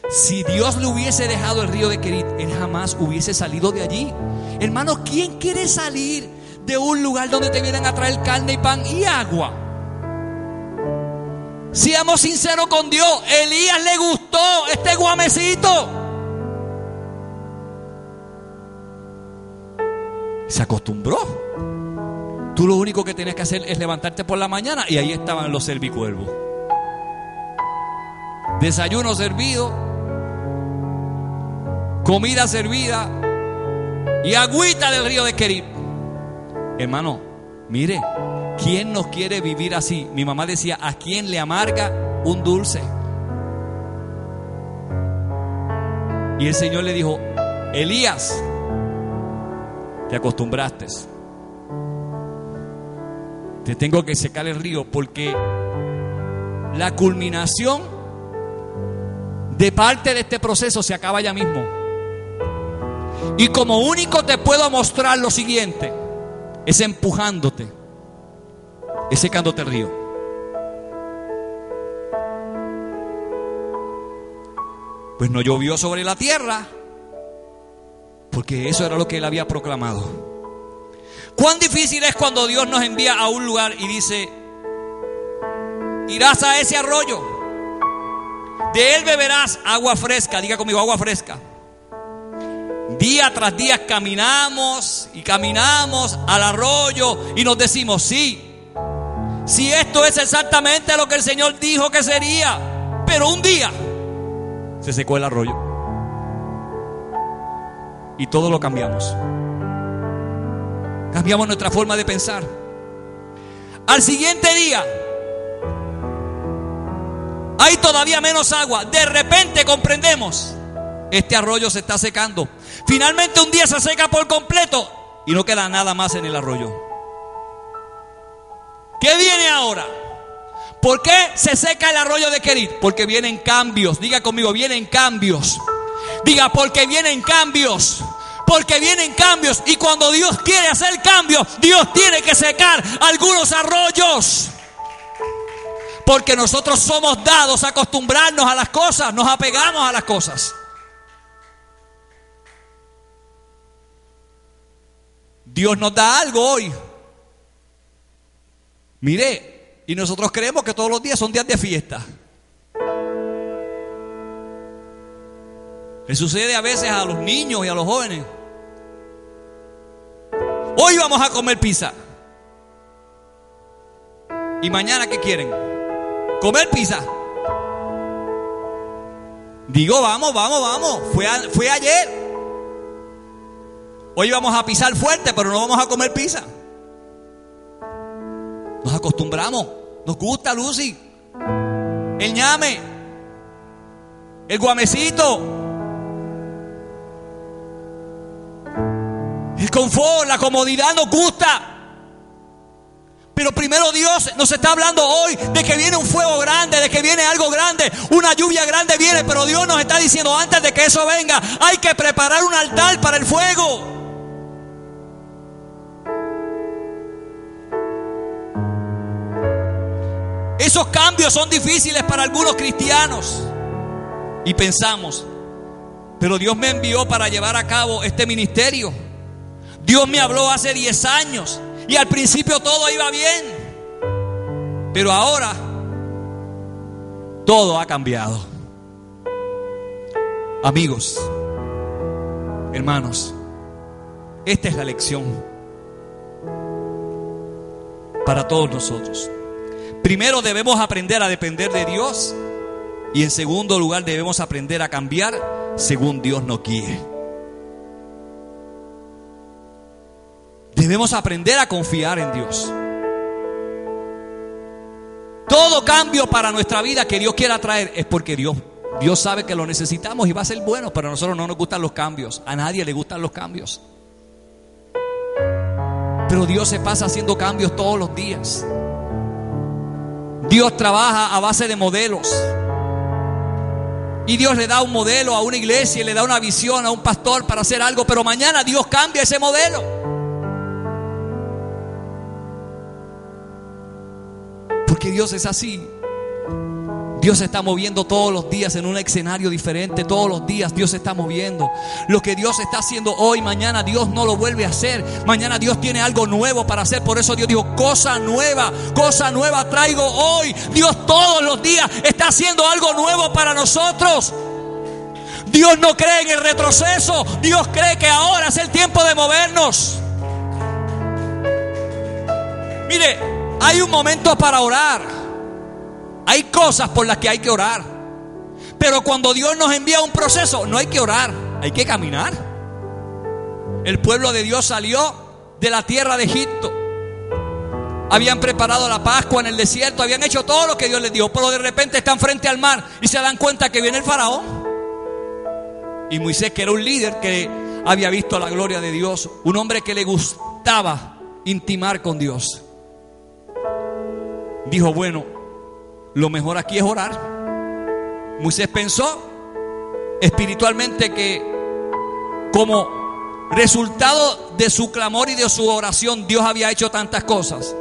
Si Dios le hubiese dejado el río de Querit, él jamás hubiese salido de allí. Hermano, ¿quién quiere salir de un lugar donde te vienen a traer carne y pan y agua? Seamos sinceros con Dios. Elías le gustó este guamecito. Se acostumbró. Tú lo único que tienes que hacer es levantarte por la mañana y ahí estaban los servicuervos. Desayuno servido, comida servida y agüita del río de Querit. Hermano, mire, ¿quién nos quiere vivir así? Mi mamá decía, ¿a quién le amarga un dulce? Y el Señor le dijo, Elías, te acostumbraste. Te tengo que secar el río porque la culminación de parte de este proceso se acaba ya mismo. Y como único te puedo mostrar lo siguiente, es empujándote, es secándote el río. Pues no llovió sobre la tierra, porque eso era lo que él había proclamado. Cuán difícil es cuando Dios nos envía a un lugar y dice, irás a ese arroyo, de él beberás agua fresca. Diga conmigo, agua fresca. Día tras día caminamos y caminamos al arroyo y nos decimos, sí, esto es exactamente lo que el Señor dijo que sería. Pero un día se secó el arroyo y todo lo cambiamos. Cambiamos nuestra forma de pensar. Al siguiente día hay todavía menos agua. De repente comprendemos, este arroyo se está secando. Finalmente un día se seca por completo y no queda nada más en el arroyo. ¿Qué viene ahora? ¿Por qué se seca el arroyo de Querit? Porque vienen cambios. Diga conmigo, vienen cambios. Diga, porque vienen cambios. Porque vienen cambios. Y cuando Dios quiere hacer cambios, Dios tiene que secar algunos arroyos. Porque nosotros somos dados a acostumbrarnos a las cosas. Nos apegamos a las cosas. Dios nos da algo hoy. Mire, y nosotros creemos que todos los días son días de fiesta. Le sucede a veces a los niños y a los jóvenes. Hoy vamos a comer pizza. ¿Y mañana qué quieren? Comer pizza. Digo, vamos. Fue ayer. Hoy vamos a pisar fuerte, pero no vamos a comer pizza. Nos acostumbramos. Nos gusta, Lucy, el ñame, el guamecito, el confort, la comodidad nos gusta. Pero primero Dios nos está hablando hoy de que viene un fuego grande, de que viene algo grande, una lluvia grande viene. Pero Dios nos está diciendo, antes de que eso venga, hay que preparar un altar para el fuego. Esos cambios son difíciles para algunos cristianos. Y pensamos, pero Dios me envió para llevar a cabo este ministerio. Dios me habló hace 10 años y al principio todo iba bien. Pero ahora todo ha cambiado. Amigos, hermanos, esta es la lección para todos nosotros. Primero debemos aprender a depender de Dios. Y en segundo lugar debemos aprender a cambiar según Dios nos guíe. Debemos aprender a confiar en Dios. Todo cambio para nuestra vida que Dios quiera traer es porque Dios sabe que lo necesitamos y va a ser bueno. Pero a nosotros no nos gustan los cambios. A nadie le gustan los cambios. Pero Dios se pasa haciendo cambios todos los días. Dios trabaja a base de modelos. Y Dios le da un modelo a una iglesia y le da una visión a un pastor para hacer algo, pero mañana Dios cambia ese modelo. Porque Dios es así. Dios se está moviendo todos los días en un escenario diferente. Todos los días Dios se está moviendo. Lo que Dios está haciendo hoy, mañana Dios no lo vuelve a hacer. Mañana Dios tiene algo nuevo para hacer. Por eso Dios dijo, cosa nueva traigo hoy. Dios todos los días está haciendo algo nuevo para nosotros. Dios no cree en el retroceso. Dios cree que ahora es el tiempo de movernos. Mire, hay un momento para orar. Hay cosas por las que hay que orar. Pero cuando Dios nos envía un proceso, no hay que orar, hay que caminar. El pueblo de Dios salió de la tierra de Egipto. Habían preparado la Pascua en el desierto, habían hecho todo lo que Dios les dijo, pero de repente están frente al mar y se dan cuenta que viene el faraón. Y Moisés, que era un líder que había visto la gloria de Dios, un hombre que le gustaba intimar con Dios, dijo, bueno, lo mejor aquí es orar. Moisés pensó espiritualmente que como resultado de su clamor y de su oración, Dios había hecho tantas cosas.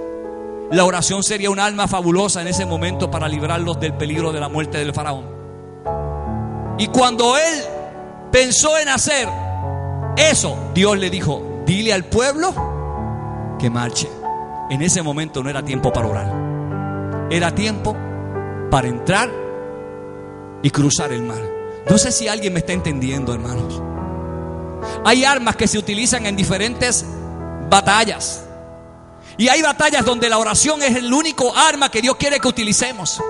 La oración sería un arma fabulosa en ese momento para librarlos del peligro de la muerte del faraón. Y cuando él pensó en hacer eso, Dios le dijo, dile al pueblo que marche. En ese momento no era tiempo para orar. Era tiempo para entrar y cruzar el mar. No sé si alguien me está entendiendo, hermanos. Hay armas que se utilizan en diferentes batallas. Y hay batallas donde la oración es el único arma que Dios quiere que utilicemos.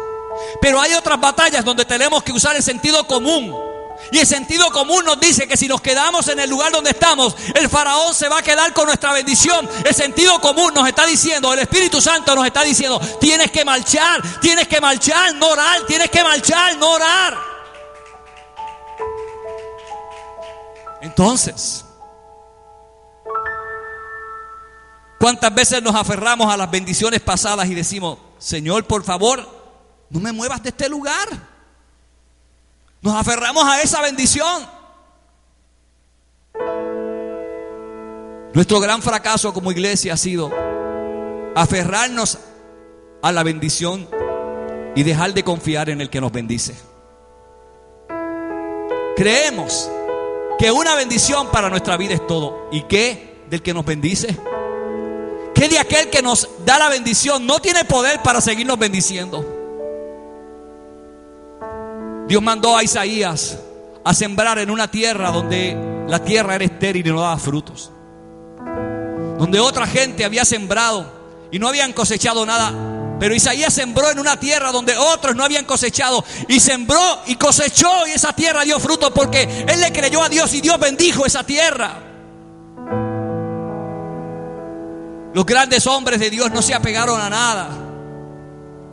Pero hay otras batallas donde tenemos que usar el sentido común. Y el sentido común nos dice que si nos quedamos en el lugar donde estamos, el faraón se va a quedar con nuestra bendición. El sentido común nos está diciendo, el Espíritu Santo nos está diciendo, tienes que marchar, no orar, tienes que marchar, no orar. Entonces, ¿cuántas veces nos aferramos a las bendiciones pasadas y decimos, Señor, por favor, no me muevas de este lugar? Nos aferramos a esa bendición. Nuestro gran fracaso como iglesia ha sido aferrarnos a la bendición y dejar de confiar en el que nos bendice. Creemos que una bendición para nuestra vida es todo. ¿Y qué del que nos bendice? ¿Qué de aquel que nos da la bendición no tiene poder para seguirnos bendiciendo? Dios mandó a Isaías a sembrar en una tierra donde la tierra era estéril y no daba frutos, donde otra gente había sembrado y no habían cosechado nada. Pero Isaías sembró en una tierra donde otros no habían cosechado, y sembró y cosechó, y esa tierra dio fruto porque él le creyó a Dios y Dios bendijo esa tierra. Los grandes hombres de Dios no se apegaron a nada.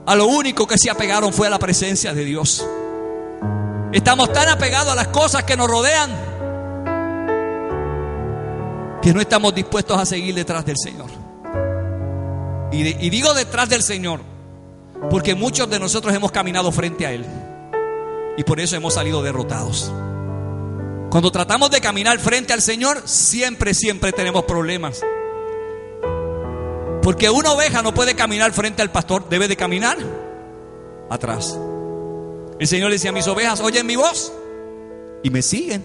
A lo único que se apegaron fue a la presencia de Dios. Estamos tan apegados a las cosas que nos rodean que no estamos dispuestos a seguir detrás del Señor. Y digo detrás del Señor porque muchos de nosotros hemos caminado frente a Él y por eso hemos salido derrotados. Cuando tratamos de caminar frente al Señor, siempre tenemos problemas. Porque una oveja no puede caminar frente al pastor, debe de caminar atrás. El Señor le decía a mis ovejas, oyen mi voz y me siguen.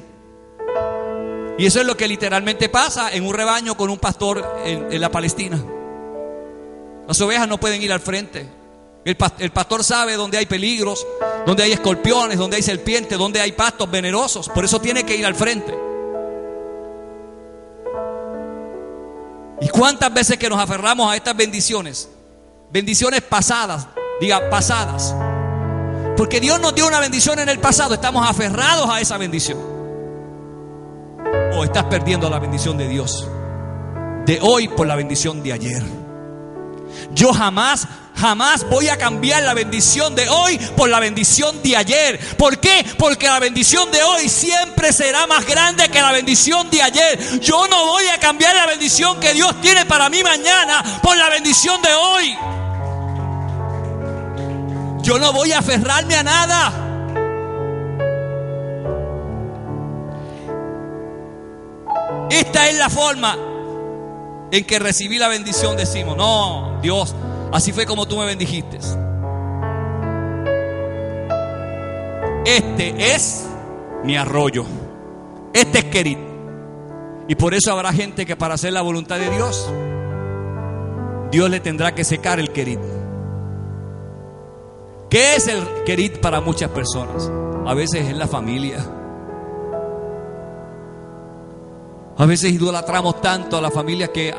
Y eso es lo que literalmente pasa en un rebaño con un pastor en la Palestina. Las ovejas no pueden ir al frente. El pastor sabe dónde hay peligros, dónde hay escorpiones, dónde hay serpientes, dónde hay pastos venenosos. Por eso tiene que ir al frente. ¿Y cuántas veces que nos aferramos a estas bendiciones? Bendiciones pasadas, diga pasadas. Porque Dios nos dio una bendición en el pasado, estamos aferrados a esa bendición. O estás perdiendo la bendición de Dios de hoy por la bendición de ayer. Yo jamás voy a cambiar la bendición de hoy por la bendición de ayer. ¿Por qué? Porque la bendición de hoy siempre será más grande que la bendición de ayer. Yo no voy a cambiar la bendición que Dios tiene para mí mañana por la bendición de hoy. Yo no voy a aferrarme a nada. Esta es la forma en que recibí la bendición. Decimos: no, Dios, así fue como tú me bendijiste. Este es mi arroyo. Este es Kerit. Y por eso habrá gente que para hacer la voluntad de Dios, Dios le tendrá que secar el Kerit. ¿Qué es el Kerit para muchas personas? A veces es la familia. A veces idolatramos tanto a la familia que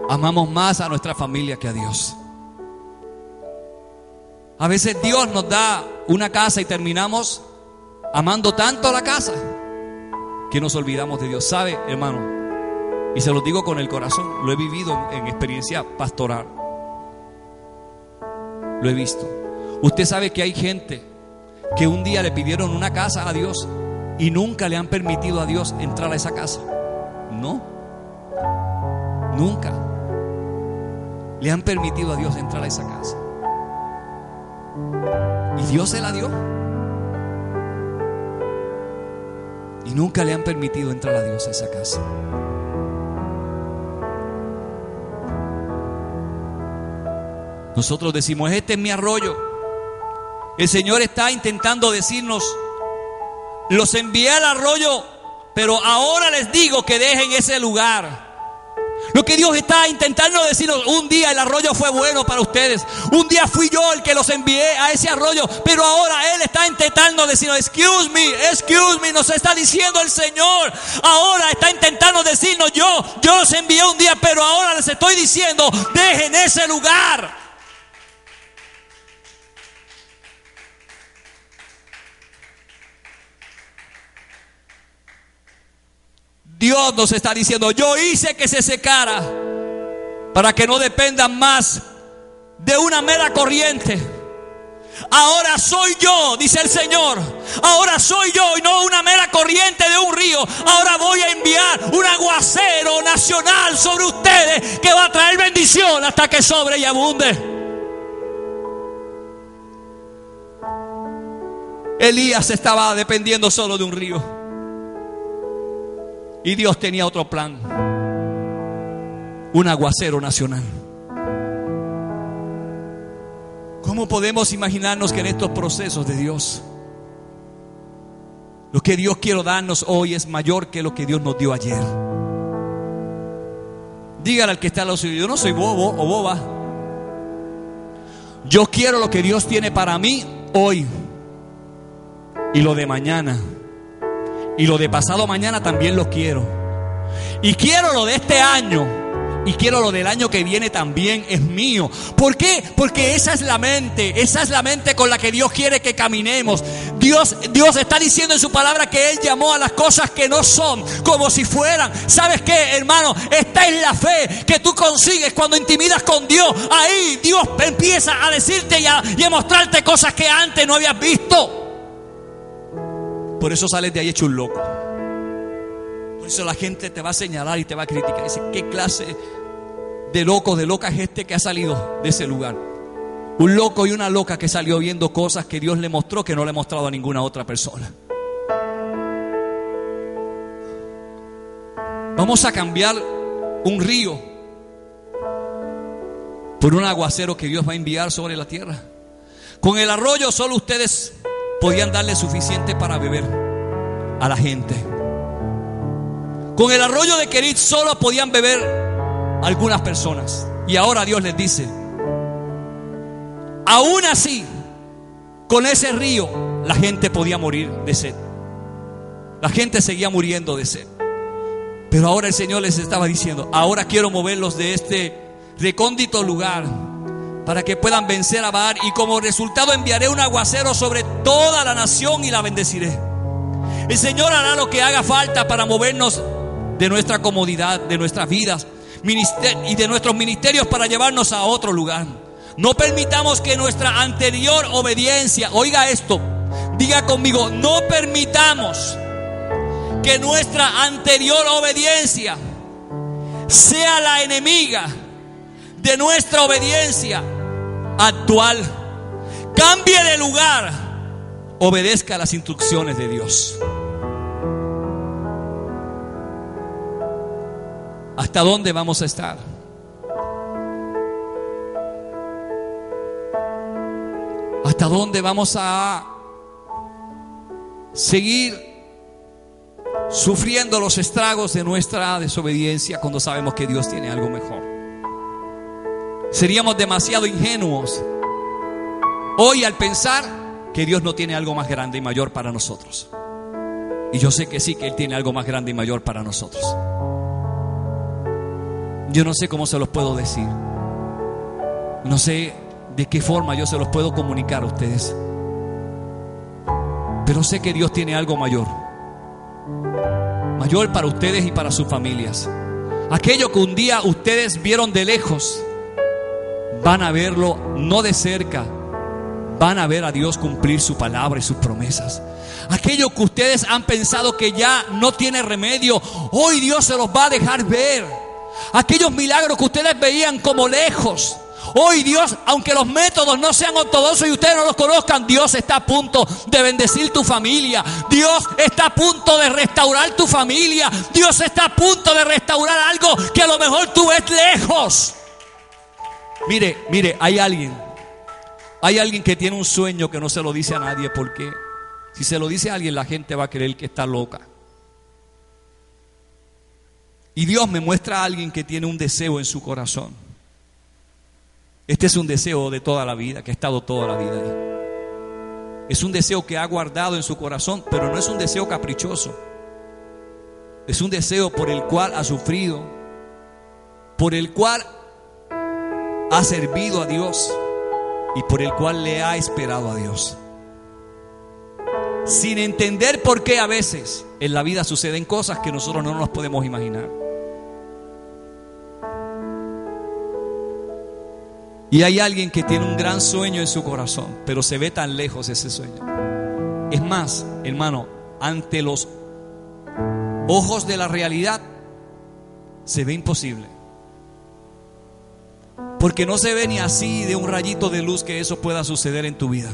amamos más a nuestra familia que a Dios. A veces Dios nos da una casa y terminamos amando tanto a la casa que nos olvidamos de Dios. ¿Sabe, hermano? Y se lo digo con el corazón, lo he vivido en experiencia pastoral. Lo he visto. Usted sabe que hay gente que un día le pidieron una casa a Dios y nunca le han permitido a Dios entrar a esa casa. No, nunca le han permitido a Dios entrar a esa casa. Y Dios se la dio. Y nunca le han permitido entrar a Dios a esa casa. Nosotros decimos: este es mi arroyo. El Señor está intentando decirnos: los envié al arroyo, pero ahora les digo que dejen ese lugar. Lo que Dios está intentando decirnos: un día el arroyo fue bueno para ustedes. Un día fui yo el que los envié a ese arroyo, pero ahora Él está intentando decirnos: excuse me, nos está diciendo el Señor. Ahora está intentando decirnos: yo los envié un día, pero ahora les estoy diciendo: dejen ese lugar. Dios nos está diciendo: yo hice que se secara para que no dependan más de una mera corriente. Ahora soy yo, dice el Señor. Ahora soy yo y no una mera corriente de un río. Ahora voy a enviar un aguacero nacional sobre ustedes que va a traer bendición hasta que sobre y abunde. Elías estaba dependiendo solo de un río. Y Dios tenía otro plan: un aguacero nacional. ¿Cómo podemos imaginarnos que en estos procesos de Dios, lo que Dios quiere darnos hoy es mayor que lo que Dios nos dio ayer? Dígale al que está a los suyos: yo no soy bobo o boba. Yo quiero lo que Dios tiene para mí hoy, y lo de mañana, y lo de pasado mañana también lo quiero. Y quiero lo de este año, y quiero lo del año que viene también, es mío. ¿Por qué? Porque esa es la mente con la que Dios quiere que caminemos. Dios está diciendo en su palabra que Él llamó a las cosas que no son como si fueran. ¿Sabes qué, hermano? Esta es la fe que tú consigues cuando intimidas con Dios. Ahí Dios empieza a decirte y a mostrarte cosas que antes no habías visto. Por eso sales de ahí hecho un loco. Por eso la gente te va a señalar y te va a criticar. Dice: ¿qué clase de loco, de loca es este que ha salido de ese lugar? Un loco y una loca que salió viendo cosas que Dios le mostró que no le ha mostrado a ninguna otra persona. Vamos a cambiar un río por un aguacero que Dios va a enviar sobre la tierra. Con el arroyo solo ustedes podían darle suficiente para beber a la gente. Con el arroyo de Kerit solo podían beber algunas personas. Y ahora Dios les dice: aún así, con ese río la gente podía morir de sed. La gente seguía muriendo de sed. Pero ahora el Señor les estaba diciendo: ahora quiero moverlos de este recóndito lugar para que puedan vencer a Baal, y como resultado enviaré un aguacero sobre toda la nación y la bendeciré. El Señor hará lo que haga falta para movernos de nuestra comodidad, de nuestras vidas y de nuestros ministerios, para llevarnos a otro lugar. No permitamos que nuestra anterior obediencia, oiga esto, diga conmigo: no permitamos que nuestra anterior obediencia sea la enemiga de nuestra obediencia actual, cambie de lugar, obedezca las instrucciones de Dios. ¿Hasta dónde vamos a estar? ¿Hasta dónde vamos a seguir sufriendo los estragos de nuestra desobediencia cuando sabemos que Dios tiene algo mejor? Seríamos demasiado ingenuos hoy al pensar que Dios no tiene algo más grande y mayor para nosotros. Y yo sé que sí, que Él tiene algo más grande y mayor para nosotros. Yo no sé cómo se los puedo decir. No sé de qué forma yo se los puedo comunicar a ustedes. Pero sé que Dios tiene algo mayor. Mayor para ustedes y para sus familias. Aquello que un día ustedes vieron de lejos, van a verlo no de cerca. Van a ver a Dios cumplir su palabra y sus promesas. Aquello que ustedes han pensado que ya no tiene remedio, hoy Dios se los va a dejar ver. Aquellos milagros que ustedes veían como lejos, hoy Dios, aunque los métodos no sean ortodoxos y ustedes no los conozcan, Dios está a punto de bendecir tu familia. Dios está a punto de restaurar tu familia. Dios está a punto de restaurar algo que a lo mejor tú ves lejos. Mire, hay alguien que tiene un sueño que no se lo dice a nadie, porque si se lo dice a alguien, la gente va a creer que está loca. Y Dios me muestra a alguien que tiene un deseo en su corazón. Este es un deseo de toda la vida, que ha estado toda la vida ahí. Es un deseo que ha guardado en su corazón, pero no es un deseo caprichoso. Es un deseo por el cual ha sufrido, por el cual ha servido a Dios y por el cual le ha esperado a Dios. Sin entender por qué a veces en la vida suceden cosas que nosotros no nos podemos imaginar. Y hay alguien que tiene un gran sueño en su corazón, pero se ve tan lejos ese sueño. Es más, hermano, ante los ojos de la realidad se ve imposible. Porque no se ve ni así de un rayito de luz que eso pueda suceder en tu vida.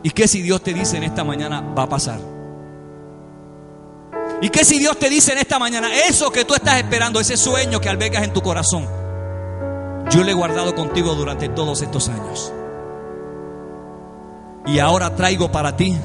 ¿Y qué si Dios te dice en esta mañana va a pasar? ¿Y qué si Dios te dice en esta mañana eso que tú estás esperando, ese sueño que albergas en tu corazón, yo lo he guardado contigo durante todos estos años? Y ahora traigo para ti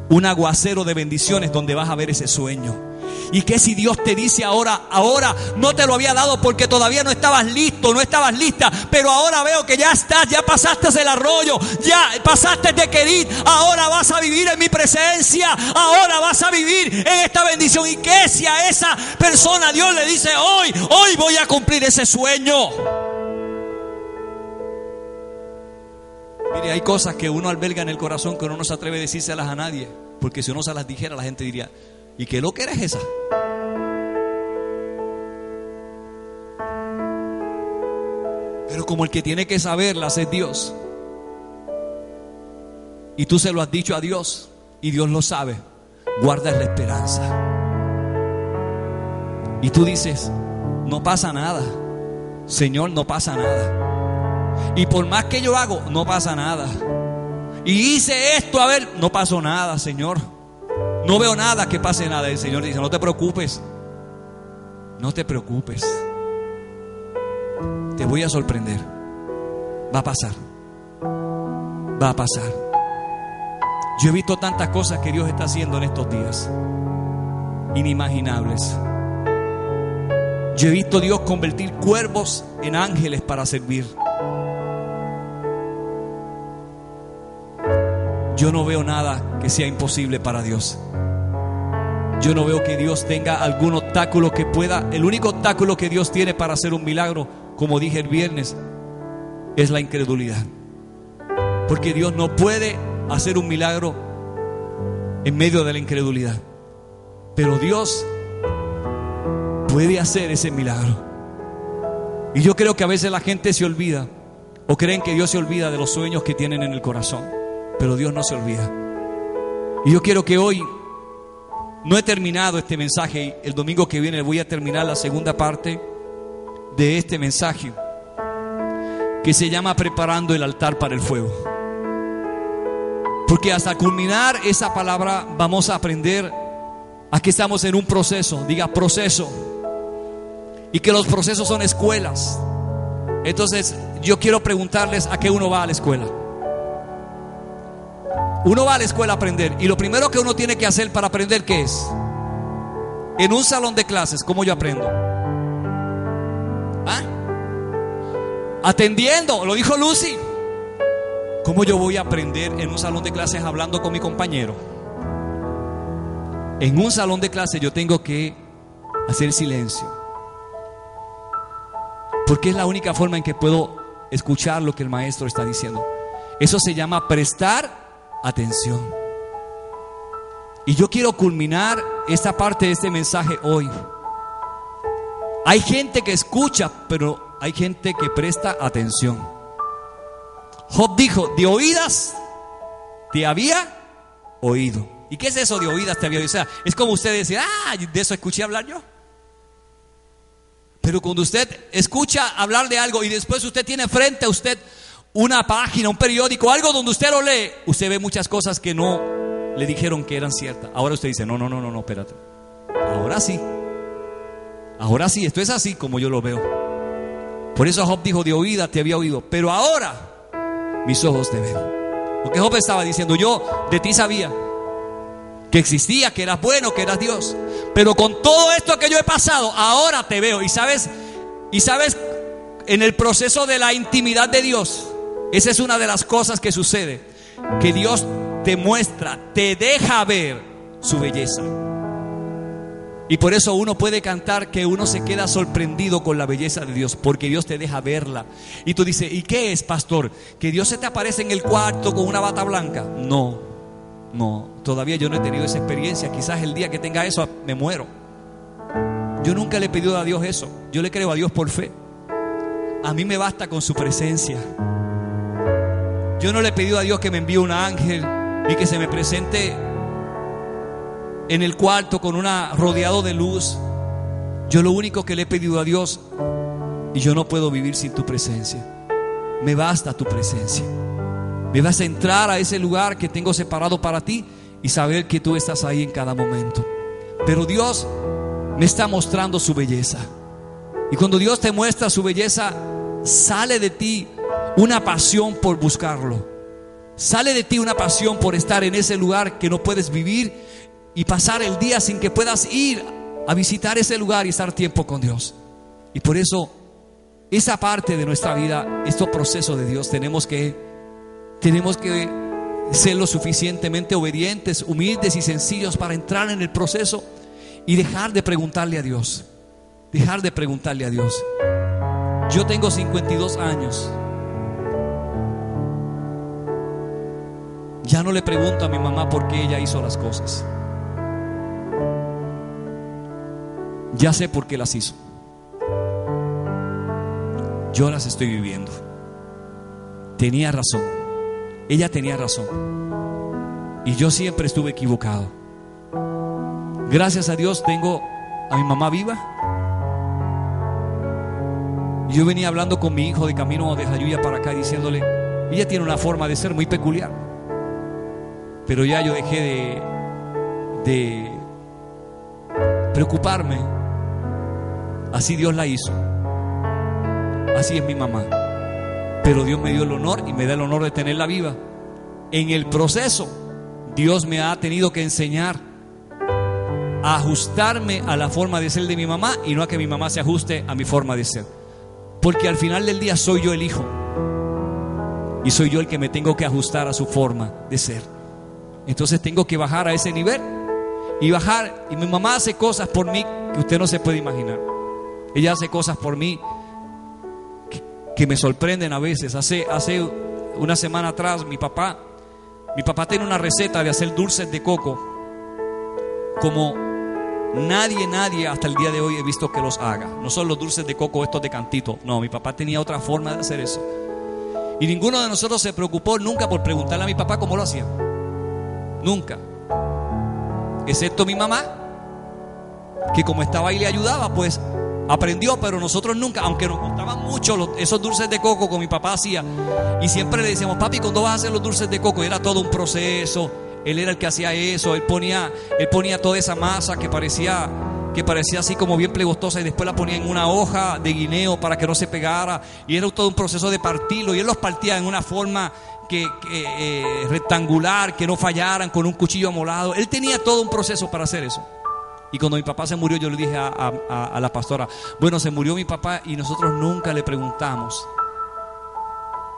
un aguacero de bendiciones donde vas a ver ese sueño. ¿Y qué si Dios te dice ahora no te lo había dado porque todavía no estabas listo, no estabas lista, pero ahora veo que ya estás, ya pasaste el arroyo, ya pasaste de Querit, ahora vas a vivir en mi presencia, ahora vas a vivir en esta bendición? ¿Y qué si a esa persona Dios le dice hoy voy a cumplir ese sueño? Mire, hay cosas que uno alberga en el corazón que uno no se atreve a decírselas a nadie, porque si uno se las dijera la gente diría: ¿y qué lo que eres esa? Pero como el que tiene que saberlas es Dios, y tú se lo has dicho a Dios y Dios lo sabe, guardas la esperanza. Y tú dices: no pasa nada, Señor, no pasa nada. Y por más que yo hago, no pasa nada. Y hice esto, a ver, no pasó nada, Señor. No veo nada que pase nada. El Señor dice: no te preocupes. No te preocupes. Te voy a sorprender. Va a pasar. Va a pasar. Yo he visto tantas cosas que Dios está haciendo en estos días, inimaginables. Yo he visto a Dios convertir cuervos en ángeles para servir. Yo no veo nada que sea imposible para Dios. Yo no veo que Dios tenga algún obstáculo que pueda. El único obstáculo que Dios tiene para hacer un milagro, como dije el viernes, es la incredulidad. Porque Dios no puede hacer un milagro en medio de la incredulidad. Pero Dios puede hacer ese milagro. Y yo creo que a veces la gente se olvida, o creen que Dios se olvida de los sueños que tienen en el corazón. Pero Dios no se olvida. Y yo quiero que hoy, no he terminado este mensaje, el domingo que viene voy a terminar la segunda parte. de este mensaje, que se llama preparando el altar para el fuego. Porque hasta culminar esa palabra vamos a aprender a que estamos en un proceso. Diga proceso. Y que los procesos son escuelas. Entonces yo quiero preguntarles: ¿a qué uno va a la escuela? Uno va a la escuela a aprender, y lo primero que uno tiene que hacer para aprender, ¿qué es? En un salón de clases, ¿cómo yo aprendo? ¿Ah? Atendiendo, lo dijo Lucy. ¿Cómo yo voy a aprender en un salón de clases hablando con mi compañero? En un salón de clases yo tengo que hacer silencio, porque es la única forma en que puedo escuchar lo que el maestro está diciendo. Eso se llama prestar atención. Y yo quiero culminar esta parte de este mensaje hoy. Hay gente que escucha, pero hay gente que presta atención. Job dijo: de oídas te había oído. ¿Y qué es eso de oídas te había oído? O sea, es como usted decir: de eso escuché hablar yo. Pero cuando usted escucha hablar de algo y después usted tiene frente a usted una página, un periódico, algo donde usted lo lee, usted ve muchas cosas que no le dijeron que eran ciertas. Ahora usted dice: no, espérate. Ahora sí, esto es así como yo lo veo. Por eso Job dijo: de oída te había oído, pero ahora mis ojos te ven. Porque Job estaba diciendo: yo de ti sabía que existía, que eras bueno, que eras Dios, pero con todo esto que yo he pasado, ahora te veo. Y sabes, en el proceso de la intimidad de Dios, esa es una de las cosas que sucede, que Dios te muestra, te deja ver su belleza. Y por eso uno puede cantar que uno se queda sorprendido con la belleza de Dios, porque Dios te deja verla. Y tú dices: ¿y qué es, pastor? ¿Que Dios se te aparece en el cuarto con una bata blanca? No, todavía yo no he tenido esa experiencia. Quizás el día que tenga eso me muero. Yo nunca le he pedido a Dios eso. Yo le creo a Dios por fe. A mí me basta con su presencia. Yo no le he pedido a Dios que me envíe un ángel y que se me presente en el cuarto con rodeado de luz. Yo lo único que le he pedido a Dios: y yo no puedo vivir sin tu presencia. Me basta tu presencia. Me vas a entrar a ese lugar que tengo separado para ti y saber que tú estás ahí en cada momento. Pero Dios me está mostrando su belleza. Y cuando Dios te muestra su belleza, sale de ti una pasión por buscarlo. Sale de ti una pasión por estar en ese lugar que no puedes vivir y pasar el día sin que puedas ir a visitar ese lugar y estar tiempo con Dios. Y por eso, esa parte de nuestra vida, estos procesos de Dios, tenemos que ser lo suficientemente obedientes, humildes y sencillos para entrar en el proceso y dejar de preguntarle a Dios. Dejar de preguntarle a Dios. Yo tengo 52 años. Ya no le pregunto a mi mamá por qué ella hizo las cosas. Ya sé por qué las hizo. Yo las estoy viviendo. Tenía razón. Ella tenía razón. Y yo siempre estuve equivocado. Gracias a Dios tengo a mi mamá viva. Yo venía hablando con mi hijo de camino de Jayuya para acá, diciéndole: ella tiene una forma de ser muy peculiar. Pero ya yo dejé de preocuparme. Así Dios la hizo. Así es mi mamá. Pero Dios me dio el honor y me da el honor de tenerla viva. En el proceso, Dios me ha tenido que enseñar a ajustarme a la forma de ser de mi mamá y no a que mi mamá se ajuste a mi forma de ser. Porque al final del día soy yo el hijo y soy yo el que me tengo que ajustar a su forma de ser. Entonces tengo que bajar a ese nivel y bajar. Y mi mamá hace cosas por mí que usted no se puede imaginar. Ella hace cosas por mí que me sorprenden a veces. Hace una semana atrás mi papá tiene una receta de hacer dulces de coco como nadie hasta el día de hoy he visto que los haga. No son los dulces de coco estos de cantito. No, mi papá tenía otra forma de hacer eso. Y ninguno de nosotros se preocupó nunca por preguntarle a mi papá cómo lo hacía. Nunca. Excepto mi mamá, que como estaba ahí le ayudaba, pues aprendió, pero nosotros nunca, aunque nos gustaban mucho esos dulces de coco que mi papá hacía, y siempre le decíamos, papi, ¿cuándo vas a hacer los dulces de coco? Era todo un proceso. Él era el que hacía eso. Él ponía toda esa masa que parecía así como bien plegostosa, y después la ponía en una hoja de guineo para que no se pegara, y era todo un proceso de partirlo, y él los partía en una forma rectangular, que no fallaran, con un cuchillo amolado. Él tenía todo un proceso para hacer eso. Y cuando mi papá se murió, yo le dije a la pastora, bueno, se murió mi papá y nosotros nunca le preguntamos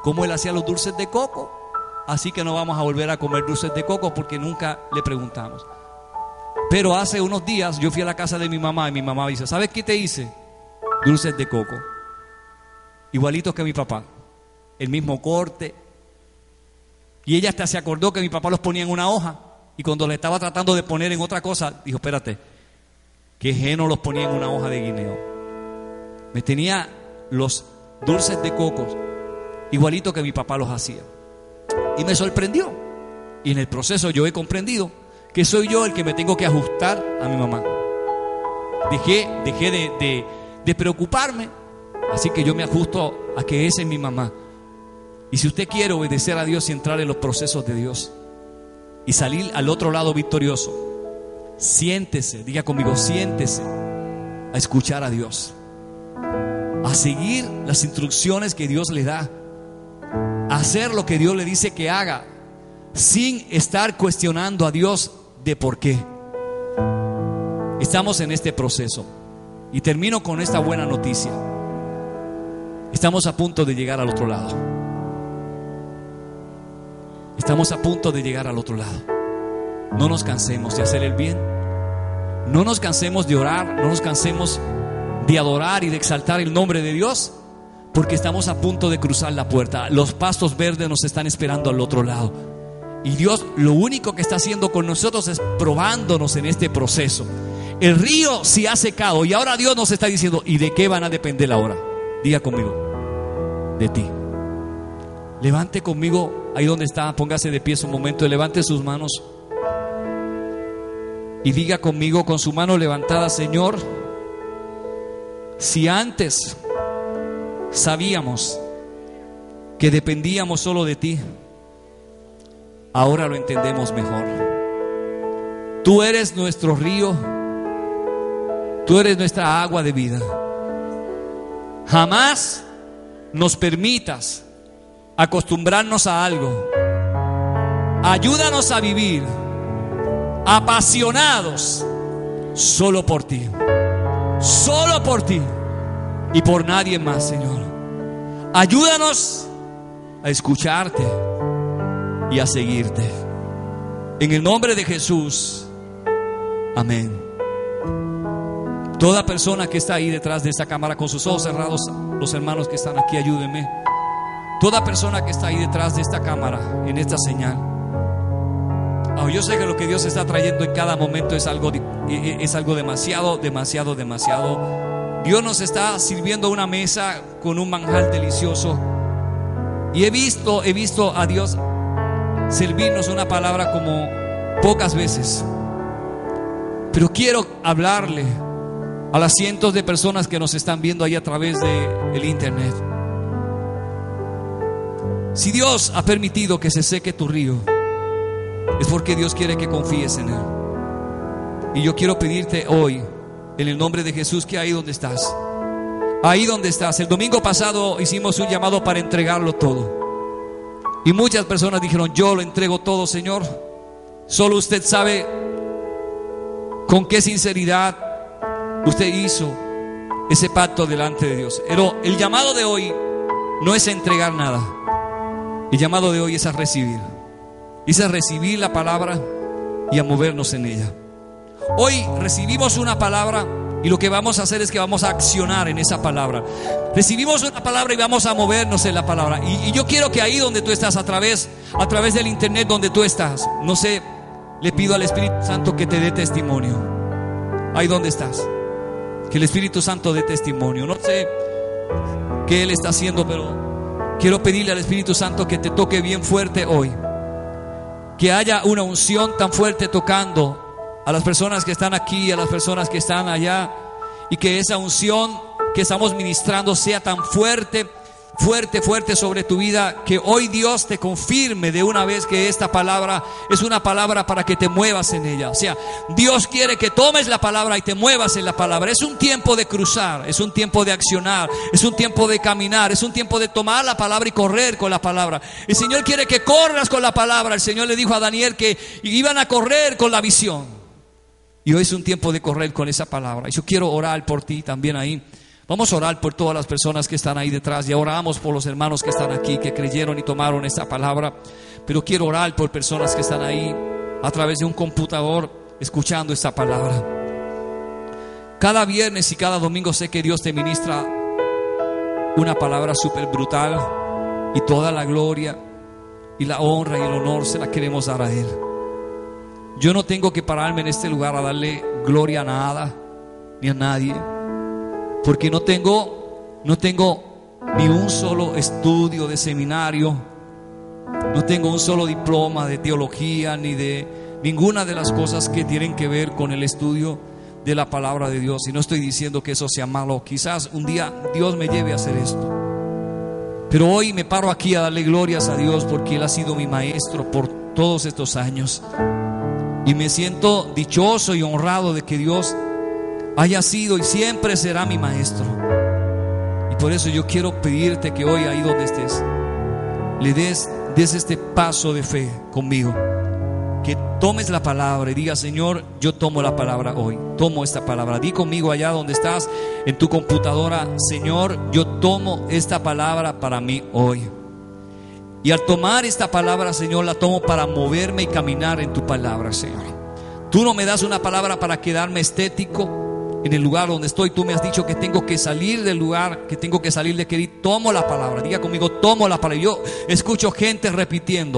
cómo él hacía los dulces de coco, así que no vamos a volver a comer dulces de coco porque nunca le preguntamos. Pero hace unos días yo fui a la casa de mi mamá y mi mamá dice, ¿sabes qué te hice? Dulces de coco, igualitos que mi papá, el mismo corte. Y ella hasta se acordó que mi papá los ponía en una hoja, y cuando le estaba tratando de poner en otra cosa, dijo, espérate, que Geno los ponía en una hoja de guineo. Me tenía los dulces de coco igualito que mi papá los hacía, y me sorprendió. Y en el proceso yo he comprendido que soy yo el que me tengo que ajustar a mi mamá. Dejé de preocuparme, así que yo me ajusto a que esa es mi mamá. Y si usted quiere obedecer a Dios y entrar en los procesos de Dios y salir al otro lado victorioso, siéntese, diga conmigo, siéntese a escuchar a Dios, a seguir las instrucciones que Dios le da, a hacer lo que Dios le dice que haga, sin estar cuestionando a Dios de por qué. Estamos en este proceso y termino con esta buena noticia. Estamos a punto de llegar al otro lado. Estamos a punto de llegar al otro lado. No nos cansemos de hacer el bien. No nos cansemos de orar. No nos cansemos de adorar y de exaltar el nombre de Dios, porque estamos a punto de cruzar la puerta. Los pastos verdes nos están esperando al otro lado. Y Dios lo único que está haciendo con nosotros es probándonos en este proceso. El río se ha secado y ahora Dios nos está diciendo, ¿y de qué van a depender ahora? Diga conmigo, de ti. Levante conmigo ahí donde está, póngase de pie un momento y levante sus manos y diga conmigo con su mano levantada, Señor, si antes sabíamos que dependíamos solo de ti, ahora lo entendemos mejor. Tú eres nuestro río, tú eres nuestra agua de vida. Jamás nos permitas acostumbrarnos a algo. Ayúdanos a vivir apasionados solo por ti, solo por ti y por nadie más, Señor. Ayúdanos a escucharte y a seguirte. En el nombre de Jesús, amén. Toda persona que está ahí detrás de esta cámara con sus ojos cerrados, los hermanos que están aquí, ayúdenme. Toda persona que está ahí detrás de esta cámara, en esta señal. Yo sé que lo que Dios está trayendo en cada momento es algo demasiado. Dios nos está sirviendo una mesa con un manjar delicioso. Y he visto a Dios servirnos una palabra como pocas veces. Pero quiero hablarle a las cientos de personas que nos están viendo ahí a través del internet. Si Dios ha permitido que se seque tu río, es porque Dios quiere que confíes en Él. Y yo quiero pedirte hoy, en el nombre de Jesús, que ahí donde estás, el domingo pasado hicimos un llamado para entregarlo todo. Y muchas personas dijeron, yo lo entrego todo, Señor. Solo usted sabe con qué sinceridad usted hizo ese pacto delante de Dios. Pero el llamado de hoy no es a entregar nada. El llamado de hoy es a recibir. Es a recibir la palabra y a movernos en ella. Hoy recibimos una palabra y lo que vamos a hacer es que vamos a accionar en esa palabra. Recibimos una palabra y vamos a movernos en la palabra. Y yo quiero que ahí donde tú estás, a través del internet donde tú estás, no sé, le pido al Espíritu Santo que te dé testimonio. Ahí donde estás, que el Espíritu Santo dé testimonio. No sé qué Él está haciendo, pero quiero pedirle al Espíritu Santo que te toque bien fuerte hoy. Que haya una unción tan fuerte tocando a las personas que están aquí, a las personas que están allá, y que esa unción que estamos ministrando sea tan fuerte, fuerte, fuerte sobre tu vida, que hoy Dios te confirme de una vez que esta palabra es una palabra para que te muevas en ella. O sea, Dios quiere que tomes la palabra y te muevas en la palabra. Es un tiempo de cruzar, es un tiempo de accionar, es un tiempo de caminar, es un tiempo de tomar la palabra y correr con la palabra. El Señor quiere que corras con la palabra. El Señor le dijo a Daniel que iban a correr con la visión, y hoy es un tiempo de correr con esa palabra. Y yo quiero orar por ti también ahí. Vamos a orar por todas las personas que están ahí detrás. Y oramos por los hermanos que están aquí, que creyeron y tomaron esta palabra. Pero quiero orar por personas que están ahí a través de un computador escuchando esta palabra. Cada viernes y cada domingo sé que Dios te ministra una palabra súper brutal, y toda la gloria y la honra y el honor se la queremos dar a Él. Yo no tengo que pararme en este lugar a darle gloria a nada ni a nadie, porque no tengo ni un solo estudio de seminario, no tengo un solo diploma de teología, ni de ninguna de las cosas que tienen que ver con el estudio de la palabra de Dios. Y no estoy diciendo que eso sea malo. Quizás un día Dios me lleve a hacer esto, pero hoy me paro aquí a darle glorias a Dios porque Él ha sido mi maestro por todos estos años. Y me siento dichoso y honrado de que Dios haya sido y siempre será mi maestro. Y por eso yo quiero pedirte que hoy, ahí donde estés, le des este paso de fe conmigo, que tomes la palabra y digas: Señor, yo tomo la palabra hoy, tomo esta palabra. Di conmigo allá donde estás en tu computadora: Señor, yo tomo esta palabra para mí hoy. Y al tomar esta palabra, Señor, la tomo para moverme y caminar en tu palabra, Señor. Tú no me das una palabra para quedarme estético en el lugar donde estoy. Tú me has dicho que tengo que salir del lugar, que tengo que salir de querer. Tomo la palabra. Diga conmigo: tomo la palabra. Yo escucho gente repitiendo: